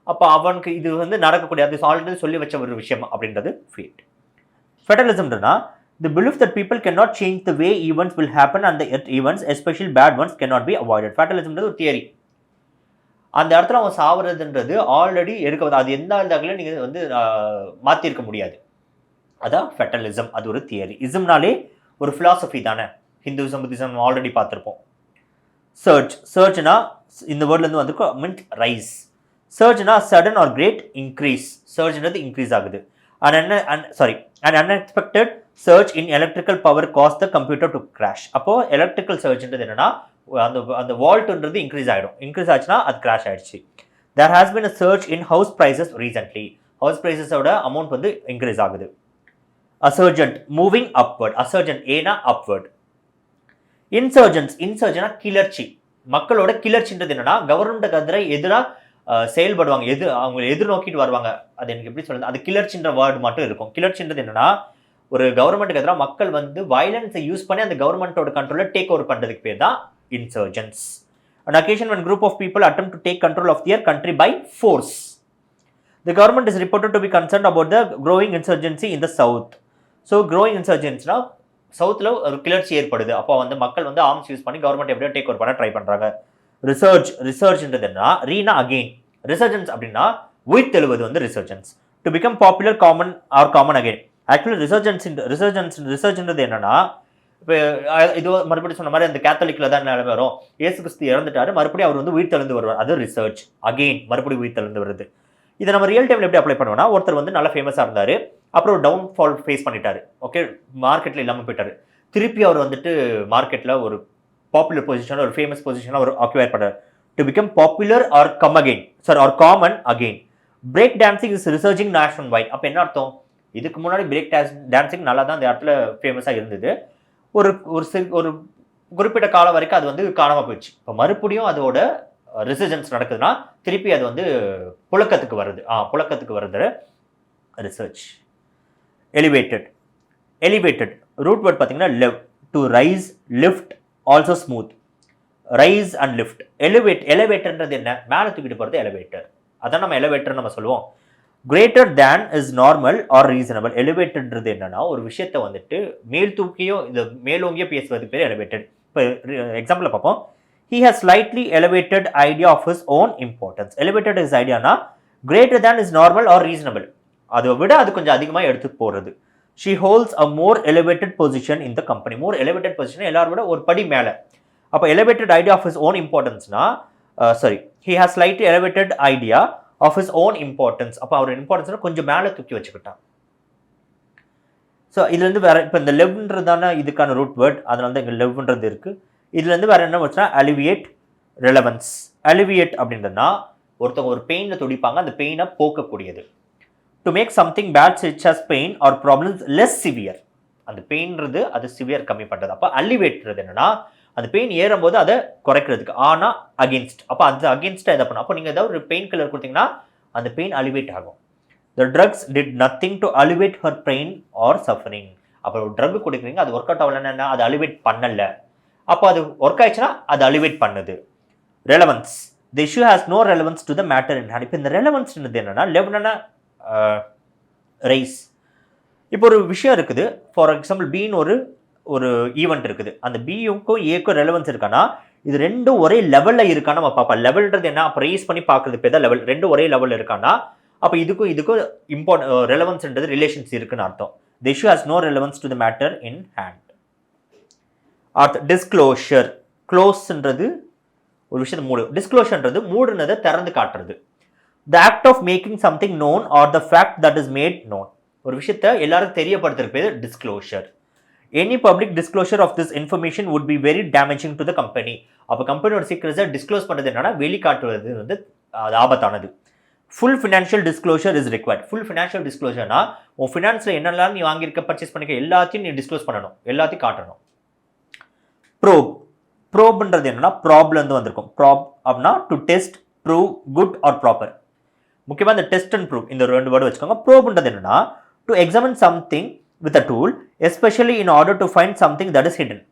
அப்போ அவனுக்கு இது வந்து நடக்கக்கூடிய, அது ஆல்ரெடி சொல்லி வச்ச ஒரு விஷயம் அப்படின்றது fat. ஃபெட்டலிசம்னா the belief that people cannot change the way events will happen and the events, especially bad ones, cannot be avoided. ஃபெட்டலிசம்ன்றது ஒரு தியரி. அந்த இடத்துல அவன் சாவுறதுன்றது ஆல்ரெடி எடுக்க, அது எந்த இடத்துலையும் நீங்கள் வந்து மாற்றிருக்க முடியாது. அதான் ஃபெட்டலிசம். அது ஒரு தியரி. இசம்னாலே ஒரு ஃபிலாசபி தானே. ஹிந்துவிசம் புத்திசம் ஆல்ரெடி பார்த்துருப்போம். சர்ச்னா இந்த வேர்ட்லேருந்து வந்து மீன்ஸ் ரைஸ். சர்ச்னா சடன் ஆர் கிரேட் இன்க்ரீஸ். சர்ச்ன்றது இன்க்ரீஸ் ஆகுது. an unexpected surge in electrical power caused the computer to crash. அப்போ எலக்ட்ரிக்கல் சர்ச்ன்றது என்னன்னா அந்த வால்ட்ன்றது இன்க்ரீஸ் ஆகிடும். இன்க்ரீஸ் ஆச்சுன்னா அது கிராஷ் ஆயிடுச்சு. there has been a surge in house prices recently. House ப்ரைஸஸோட அமௌண்ட் வந்து இன்க்ரீஸ் ஆகுது. அசர்ஜென்ட் மூவிங் அப்வர்ட். அசர்ஜென்ட் ஏனா அப்வர்ட். இன்சர்ஜனா கிளர்ச்சி. மக்களோட கிளர்ச்சின்றது என்னன்னா கவர்மெண்ட்டுக்கு எதிராக செயல்படுவாங்க, அவங்க எதிர்நோக்கிட்டு வருவாங்க. அது எனக்கு எப்படி சொல்றது, அது கிளர்ச்சின்ற வேர்டு மட்டும் இருக்கும். கிளர்ச்சின்றது என்னன்னா ஒரு கவர்மெண்ட்டுக்கு எதிராக மக்கள் வந்து வயலன்ஸை யூஸ் பண்ணி அந்த கவர்மெண்ட்டோட கண்ட்ரோலை டேக் ஓவர் பண்ணுறதுக்கு பேர் தான் insurgence. An occasion when group of people attempt to take control of their country by force. The government is reported to be concerned about the growing insurgency in the south. So growing insurgencyனா சவுத்தில் ஒரு கிளர்ச்சி ஏற்படுது. அப்போ வந்து மக்கள் வந்து arms use பண்ணி government எப்படியோ டேக் ஓவர் பண்ண ட்ரை பண்ணுறாங்க. ரிசர்ச்ன்றது என்ன, ரீனா அகெயின். ரிசர்ஜன்ஸ் அப்படின்னா உயிர் தெழுவது வந்து resurgence. To become popular common or common again. Actually ரிசர்ஜன்ஸ்ன்றது என்னன்னா, இப்போ இது மறுபடியும் சொன்ன மாதிரி அந்த கேத்தலிக்கில் தான் நிலைமை வரும். இயேசு கிறிஸ்து இறந்துட்டாரு, மறுபடியும் அவர் வந்து உயிர் தெழுந்து வருவார். அது ரிசர்ச் அகெயின், மறுபடியும் உயிர் தெழுந்து வருது. இதை நம்ம ரியல் டைமில் எப்படி அப்ளை பண்ணுவோம்னா, ஒருத்தர் வந்து நல்லா ஃபேமஸாக இருந்தார், அப்புறம் ஒரு டவுன் ஃபால் ஃபேஸ் பண்ணிட்டாரு. ஓகே, மார்க்கெட்டில் இல்லாமல் போயிட்டார். திருப்பி அவர் வந்துட்டு மார்க்கெட்டில் ஒரு பாப்புலர் பொசிஷனில் ஒரு ஃபேமஸ் பொசிஷனில் அவர் ஆக்குபை பண்ணார். To become popular or come again, or common again. Break dancing is researching nationwide. அப்போ என்ன அர்த்தம், இதுக்கு முன்னாடி பிரேக் டான்சிங் நல்லா தான் அந்த இடத்துல ஃபேமஸாக இருந்தது. ஒரு குறிப்பிட்ட காலம் வரைக்கும் அது வந்து காணாமல் போயிடுச்சு. இப்போ மறுபடியும் அதோட ரிசர்ஜன்ஸ் நடக்குதுன்னா திருப்பி அது வந்து புழக்கத்துக்கு வருது. ரிசர்ச். எலிவேட்டட் ரூட் வேர்ட் பார்த்தீங்கன்னா lev. To rise, lift, also smooth. Rise and lift. எலிவேட்டர்ன்றது என்ன, மேலே தூக்கிட்டு போகிறது எலிவேட்டர். அதான் நம்ம எலிவேட்டர் நம்ம சொல்லுவோம். Greater than is normal or reasonable. எலிவேட்டட்ன்றது என்னன்னா ஒரு விஷயத்தை வந்துட்டு மேல் தூக்கியோ இந்த மேலோங்கியோ பேசுவதுக்கு பேர் எலிவேட்டட். இப்போ எக்ஸாம்பிள் பார்ப்போம். He has slightly elevated idea of his own importance. Elevated his idea na greater than is normal or reasonable. அதை விட அது கொஞ்சம் அதிகமாக எடுத்து போகிறது. She holds a more elevated position in the company. More elevated position எல்லாரும் விட ஒரு படி மேலே. அப்போ elevated idea of his own importanceனா he has slightly elevated idea of his own importance. அப்போ அவர் இம்பார்ட்டன்ஸ்னா கொஞ்சம் மேலே தூக்கி வச்சுக்கிட்டான். ஸோ இதுலேருந்து வேற இப்போ இந்த லெவ்ன்றதான இதுக்கான ரூட் வேர்ட், அதனால தான் இங்கே லெவ்ன்றது இருக்குது. இதுலேருந்து வேறு என்ன வச்சுன்னா அலிவியேட், ரெலவன்ஸ். அலிவியேட் அப்படின்றதுனா ஒருத்தவங்க ஒரு பெயினில் துடிப்பாங்க, அந்த பெயினை போக்கக்கூடியது. To make something bad which has pain or problems less severe. அந்த பெயின்றது அது சிவியர் கம்மி பண்ணுறது. அப்போ அலிவேட்றது என்னன்னா அந்த பெயின் ஏறும்போது அதை குறைக்கிறதுக்கு. ஆனால் அகேன்ஸ்ட், அப்போ அது அகேன்ஸ்டாக எதை பண்ணும். அப்போ நீங்கள் ஏதாவது ஒரு பெயின் கில்லர் கொடுத்தீங்கன்னா அந்த பெயின் அலிவேட் ஆகும். The drugs did nothing to alleviate her pain or suffering. அப்போ ஒரு ட்ரக் கொடுக்குறீங்க, அது ஒர்க் அவுட் ஆகலைன்னா அது அலிவேட் பண்ணலை. அப்போ அது ஒர்க் ஆயிடுச்சுன்னா அது அலிவேட் பண்ணுது. Relevance. The issue has no relevance to the matter in hand. இப்போ இந்த ரெலவன்ஸ்ன்றது என்னன்னா லெவனா ரைஸ். இப்போ ஒரு விஷயம் இருக்குது, ஃபார் எக்ஸாம்பிள் பின்னு ஒரு ஈவெண்ட் இருக்குது, அந்த பியுக்கும் ஏக்கும் ரெலவன்ஸ் இருக்கான்னா இது ரெண்டும் ஒரே லெவலில் இருக்கான்னு நம்ம பார்ப்போம். லெவல்ன்றது என்ன, அப்போ ரைஸ் பண்ணி பார்க்குறது பேர் தான் லெவல். ரெண்டும் ஒரே லெவலில் இருக்கான்னா அப்போ இதுக்கும் ரெலவன்ஸ்ன்றது ரிலேஷன்ஸ் இருக்குன்னு அர்த்தம். The issue has no relevance to the matter in hand. Disclosure. க்ளோஸ்ன்றது ஒரு விஷயத்தை மூடு, டிஸ்க்ளோஷர்ன்றது மூடுனதை திறந்து காட்டுறது. The act of making something known or the fact that is made known. ஒரு விஷயத்தை எல்லாரும் தெரியப்படுத்துறது பேர் disclosure. Any public disclosure of this information would be very damaging to the company. அப்போ கம்பெனியோட சீக்ரெட்ஸை டிஸ்க்ளோஸ் பண்ணுறது என்னன்னா வெளிக்காட்டுவது வந்து அது ஆபத்தானது. Full financial disclosure is required. Full financial டிஸ்க்ளோஷர்னா உன் ஃபினான்ஸில் என்னெல்லாம் நீ வாங்கியிருக்க, பர்ச்சேஸ் பண்ணிக்க எல்லாத்தையும் நீ டிஸ்க்ளோஸ் பண்ணணும், எல்லாத்தையும் காட்டணும். ப்ரோப்ன்றது என்னன்னா ப்ராப்லேருந்து வந்திருக்கும். அப்படின்னா to test, prove, good or proper. முக்கியமாக இந்த டெஸ்ட் அண்ட் ப்ரூவ் இந்த 2 வேர்டு வச்சுக்கோங்க. ப்ரோப்ன்றது என்னன்னா to examine something with a tool, especially in order to find something that is hidden.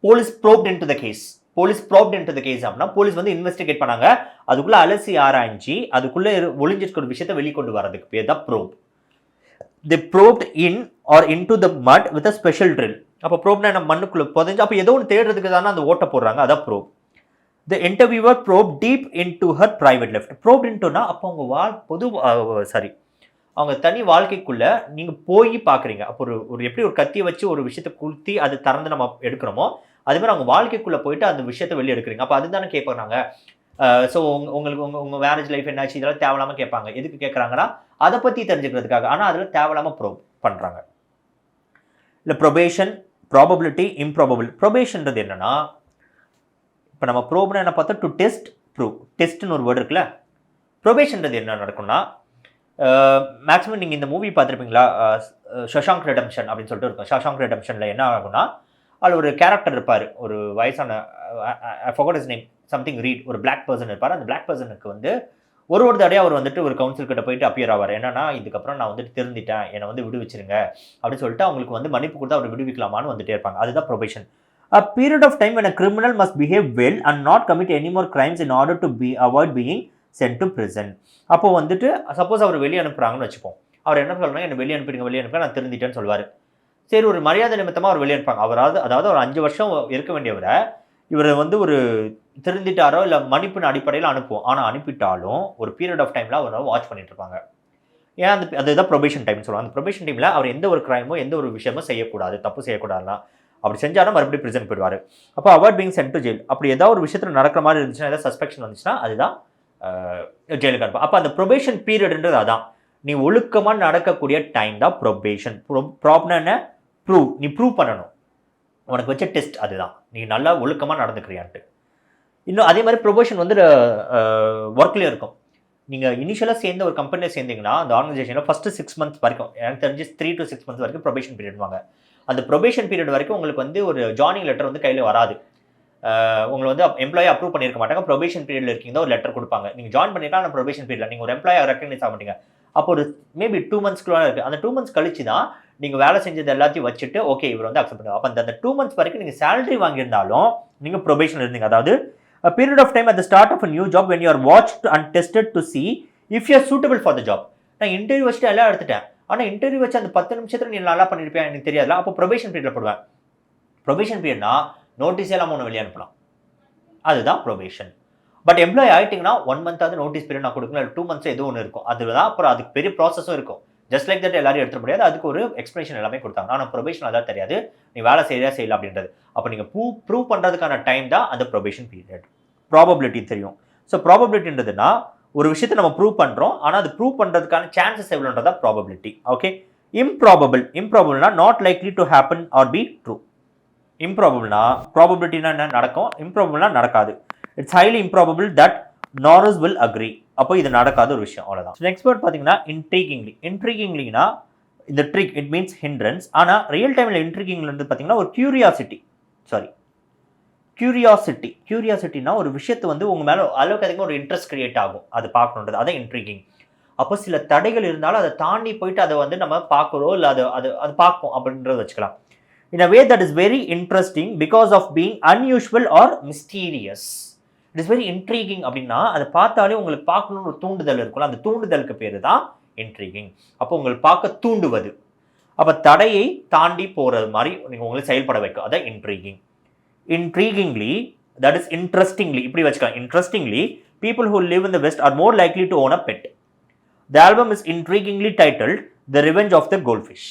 Police probed into the case. Police probed into the case அப்படின்னா police வந்து investigate பண்ணாங்க, அதுக்குள்ள அலசி ஆராய்ச்சி அதுக்குள்ள ஒளிஞ்சிருக்கிற ஒரு விஷயத்தை வெளிக்கொண்டு வரதுக்கு பேர் தான் probe. The probed in or into the mud with a special drill. அப்போ ப்ரோப்னா நம்ம மண்ணுக்குள்ள புதைஞ்சு அப்போ ஏதோ ஒன்று தேடுறதுக்கு தானே அந்த ஓட்டை போடுறாங்க, அதான் probe. The interviewer probe deep into her private life. Probe இன்ட்டுனா அப்போ அவங்க அவங்க தனி வாழ்க்கைக்குள்ள நீங்க போய் பார்க்குறீங்க. அப்போ ஒரு எப்படி ஒரு கத்தியை வச்சு ஒரு விஷயத்தை குத்தி அது திறந்து நம்ம எடுக்கிறோமோ அதே மாதிரி அவங்க வாழ்க்கைக்குள்ள போயிட்டு அந்த விஷயத்தை வெளியே எடுக்கிறீங்க. அப்போ அதுதானே கேட்பாங்க. ஸோ உங்களுக்கு உங்கள் மேரேஜ் லைஃப் என்னாச்சு இதெல்லாம் தேவையில்லாமல் கேட்பாங்க. எதுக்கு கேட்குறாங்கன்னா அதை பற்றி தெரிஞ்சுக்கிறதுக்காக. ஆனால் அதில் தேவையில்லாமல் ப்ரோப் பண்ணுறாங்க. இல்லை ப்ரொபேஷன், ப்ராபபிலிட்டி, இம்ப்ராபபிள். ப்ரொபேஷன்றது என்னன்னா இப்போ நம்ம ப்ரோப்னா என்ன பார்த்தா டு டெஸ்ட், ப்ரூவ். டெஸ்ட்னு ஒரு வேர்டு இருக்குல்ல. ப்ரொபேஷன்றது என்ன நடக்கும்னா மேக்ஸிமம் நீங்கள் இந்த மூவி பார்த்துருப்பீங்களா, ஷஷாங்க் ரெடம்ஷன் அப்படின்னு சொல்லிட்டு இருக்கும். ஷஷாங்க் ரெடம்ஷனில் என்ன ஆகும்னா அதில் ஒரு கேரக்டர் இருப்பார், ஒரு வயசான I forgot his name, something read, ஒரு பிளாக் பர்சன் இருப்பார். அந்த பிளாக் பர்சனுக்கு வந்து ஒரு தடையாக அவர் வந்துட்டு ஒரு கவுன்சில் கிட்ட போயிட்டு அப்பியர் ஆவார். என்னன்னா இதுக்கப்புறம் நான் வந்துட்டு திருந்திட்டேன், என்னை வந்து விடுவிச்சிருங்க அப்படின்னு சொல்லிட்டு அவங்களுக்கு வந்து மன்னிப்பு கொடுத்து அவர் விடுவிக்கலாமான்னு வந்துட்டே இருப்பாங்க. அதுதான் probation. A period of time when a criminal must behave well and not commit any more crimes in order to avoid being sent to prison. அப்போ வந்துட்டு சப்போஸ் அவர் வெளியே அனுப்புறாங்கன்னு வச்சுப்போம். அவர் என்ன சொல்றாங்க, என்ன வெளியே அனுப்பி நான் திருந்திட்டேன்னு சொல்வார். சரி, ஒரு மரியாதை நிமித்தமாக அவர் வெளியே அனுப்பாங்க. அதாவது ஒரு 5 வருஷம் இருக்க வேண்டியவரை இவர் வந்து ஒரு திருந்திட்டாரோ இல்லை மன்னிப்பின் அடிப்படையில் அனுப்புவோம். ஆனால் அனுப்பிட்டாலும் ஒரு பீரியட் ஆஃப் டைமில் அவர் வாட்ச் பண்ணிட்டு இருப்பாங்க. ஏன் அதுதான் ப்ரொபேஷன் டைம்னு சொல்லுவாங்க. அந்த ப்ரொபேஷன் டைமில் அவர் எந்த ஒரு கிரைமோ எந்த ஒரு விஷயமோ செய்யக்கூடாது, தப்பு செய்யக்கூடாதுன்னா அப்படி செஞ்சாலும் மறுபடியும் பிரிசன் போயிடுவார். அப்போ avoid being sent to jail. அப்படி ஏதாவது ஒரு விஷயத்தில் நடக்கிற மாதிரி இருந்துச்சுன்னா, ஏதாவது சஸ்பெக்ஷன் வந்துச்சுன்னா அதுதான் ஜெயிலுக்கு அனுப்போம். அப்போ அந்த ப்ரொபேஷன் பீரியட்ன்றது அதான், நீ ஒழுக்கமாக நடக்கக்கூடிய டைம் தான் ப்ரொபேஷன். ப்ராப்னா என்ன, ப்ரூவ். நீ ப்ரூவ் பண்ணணும், உனக்கு வச்ச டெஸ்ட் அதுதான், நீ நல்லா ஒழுக்கமாக நடந்துக்கிறியான்ட்டு. இன்னும் அதே மாதிரி ப்ரொபேஷன் வந்து ஒர்க்லேயும் இருக்கும். நீங்கள் இனிஷியலாக சேர்ந்த ஒரு கம்பெனியில் சேர்ந்தீங்கன்னா அந்த ஆர்கனைசேஷனில் ஃபஸ்ட்டு 6 மந்த்ஸ் வரைக்கும், எனக்கு தெரிஞ்சு 3 to 6 மந்த்ஸ் வரைக்கும் ப்ரொபேஷன் பீரியட் வாங்க. அந்த ப்ரொபேஷன் பீரியட் வரைக்கும் உங்களுக்கு வந்து ஒரு ஜாயினிங் லெட்டர் வந்து கையில் வராது. உங்களை வந்து எம்ப்ளாயி அப்ரூவ் பண்ணியிருக்க மாட்டாங்க. ப்ரொபேஷன் பீரியடில் இருக்கீங்க ஒரு லெட்டர் கொடுப்பாங்க, நீங்கள் ஜாயின் பண்ணிக்கலாம். அந்த ப்ரொபேஷன் பீரியடில் நீங்கள் ஒரு எம்ப்ளாயை ரெக்கக்னைஸ் ஆக மாட்டீங்க. அப்போ ஒரு மேபி 2 மந்த்ஸ்க்குள்ள இருக்குது. அந்த 2 மந்த்ஸ் கழிச்சு தான் நீங்கள் வேலை செஞ்சது எல்லாத்தையும் வச்சுட்டு ஓகே இவர் வந்து அக்செப்ட் பண்ணுவாங்க. அப்போ அந்த 2 மந்த்ஸ் வரைக்கும் நீங்கள் சேலரி வாங்கியிருந்தாலும் நீங்கள் ப்ரொபேஷன் இருந்தீங்க. அதாவது a period of time at the start of a new job when you are watched and tested to see if you are suitable for the job. நான் இன்டர்வியூ வச்சுட்டு எல்லாம் எடுத்துட்டேன், ஆனால் இன்டர்வியூ வச்சு அந்த 10 நிமிஷத்தில் நீ நல்லா பண்ணியிருப்பேன் எனக்கு தெரியாதுல. அப்போ ப்ரொபேஷன் பீரியடில் போடுவேன். ப்ரொபேஷன் பீரியட்னா நோட்டீஸ் எல்லாம் ஒன்று வெளியே அனுப்பலாம், அதுதான் ப்ரொபேஷன். பட் எம்ப்ளாய் ஆகிட்டிங்கன்னா 1 மந்த்தாவது நோட்டீஸ் பீரியட் நான் கொடுக்கணும், இல்லை 2 மந்த்ஸ் எதுவும் ஒன்று இருக்கும். அதில் தான் அப்புறம் அதுக்கு பெரிய ப்ராசஸும் இருக்கும். ஜஸ்ட் லைக் தட் எல்லாரும் எடுத்துட முடியாது, அதுக்கு ஒரு எக்ஸ்பிளேஷன் எல்லாமே கொடுத்தாங்க. ஆனால் ப்ரொபேஷன் அதான் தெரியாது, நீ வேலை செய்யல அப்படின்றது. அப்போ நீங்கள் ப்ரூவ் பண்ணுறதுக்கான டைம் தான் அந்த ப்ரொபேஷன் பீரியட். ப்ராபபிலிட்டி தெரியும். ஸோ ப்ராபபிலிட்டின்றதுனா ஒரு விஷயத்தை நம்ம ப்ரூவ் பண்ணுறோம், ஆனால் அது ப்ரூவ் பண்ணுறதுக்கான சான்சஸ் எவ்வளோன்றதா ப்ராபபிலிட்டி. ஓகே. இம்ப்ராபபிள்னா not likely to happen or be true. இம்ப்ராபபிள்னா ப்ராபபிலிட்டினா என்ன நடக்கும், இம்ப்ராபபிள்னா நடக்காது. It's highly improbable that nurse will agree. அப்போ இது நடக்காத ஒரு விஷயம், அவ்வளோதான். நெக்ஸ்ட் வேர்ட் பார்த்தீங்கன்னா இன்ட்ரீகிங்லி. இன்ட்ரீகிங்லினா இந்த ட்ரிக் இட் மீன்ஸ் ஹிண்ட்ரன்ஸ். ஆனால் ரியல் டைமில் இன்ட்ரீகிங்லேருந்து பார்த்தீங்கன்னா ஒரு கியூரியாசிட்டினா ஒரு விஷயத்தை வந்து உங்கள் மேலே அளவுக்கு அதிகமாக ஒரு இன்ட்ரெஸ்ட் கிரியேட் ஆகும், அது பார்க்கணுன்றது அதான் இன்ட்ரீகிங். அப்போ சில தடைகள் இருந்தாலும் அதை தாண்டி போயிட்டு அதை வந்து நம்ம பார்க்குறோம், இல்லை அது பார்ப்போம் அப்படின்றத வச்சுக்கலாம். In a way that is very interesting because of being unusual or mysterious. It is very intriguing அப்படின்னா அதை பார்த்தாலே உங்களுக்கு பார்க்கணும்னு ஒரு தூண்டுதல் இருக்கும்ல, அந்த தூண்டுதலுக்கு பேர் தான் இன்ட்ரீகிங். அப்போ உங்களுக்கு பார்க்க தூண்டுவது, அப்போ தடையை தாண்டி போகிறது மாதிரி நீங்கள் உங்களுக்கு செயல்பட வைக்கும், அதான் intriguing. Intriguingly, that is interestingly, இப்படி வச்சுக்கலாம். Interestingly, people who live in the West are more likely to own a pet. The album is intriguingly titled The Revenge of the Goldfish.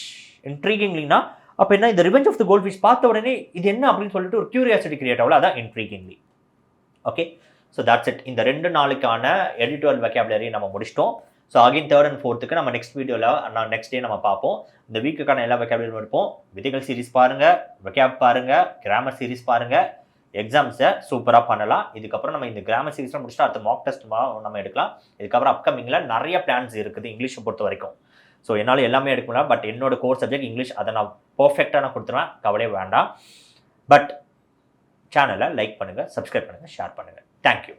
Intriguinglyனா அப்போ என்ன, இந்த Revenge of the Goldfish பார்த்த உடனே இது என்ன அப்படின்னு சொல்லிட்டு ஒரு கியூரியாசிட்டி கிரியேட் ஆகல, அதான் intriguingly. Okay, so that's it. இந்த 2 நாளுக்கான எடிட்டோரியல் வெக்காபுலரி நம்ம முடிச்சிட்டோம். So again 3rd and 4th நம்ம நெக்ஸ்ட் வீடியோவில் நெக்ஸ்ட் டே நம்ம பார்ப்போம். இந்த வீக்குக்கான எல்லா வெக்காபுலரியும் எடுப்போம். விதிகள் சீரிஸ் பாருங்கள், வெக்காப் பாருங்கள், கிராமர் சீரிஸ் பாருங்கள், எக்ஸாம்ஸை சூப்பராக பண்ணலாம். இதுக்கப்புறம் நம்ம இந்த கிராமர் சீரிஸ்லாம் முடிச்சுட்டு அடுத்த மாக் டெஸ்ட் நம்ம எடுக்கலாம். இதுக்கப்புறம் அப்கமிங்கில் நிறைய பிளான்ஸ் இருக்குது இங்கிலீஷை பொறுத்த வரைக்கும். ஸோ என்னால் எல்லாமே எடுக்க முடியல, பட் என்னோட கோர் சப்ஜெக்ட் இங்கிலீஷ், அதை நான் பர்ஃபெக்டாக நான் கொடுத்துருவேன், கவலையே வேண்டாம். பட் சேனலை லைக் பண்ணுங்கள், சப்ஸ்கிரைப் பண்ணுங்கள், ஷேர் பண்ணுங்கள். தேங்க்யூ.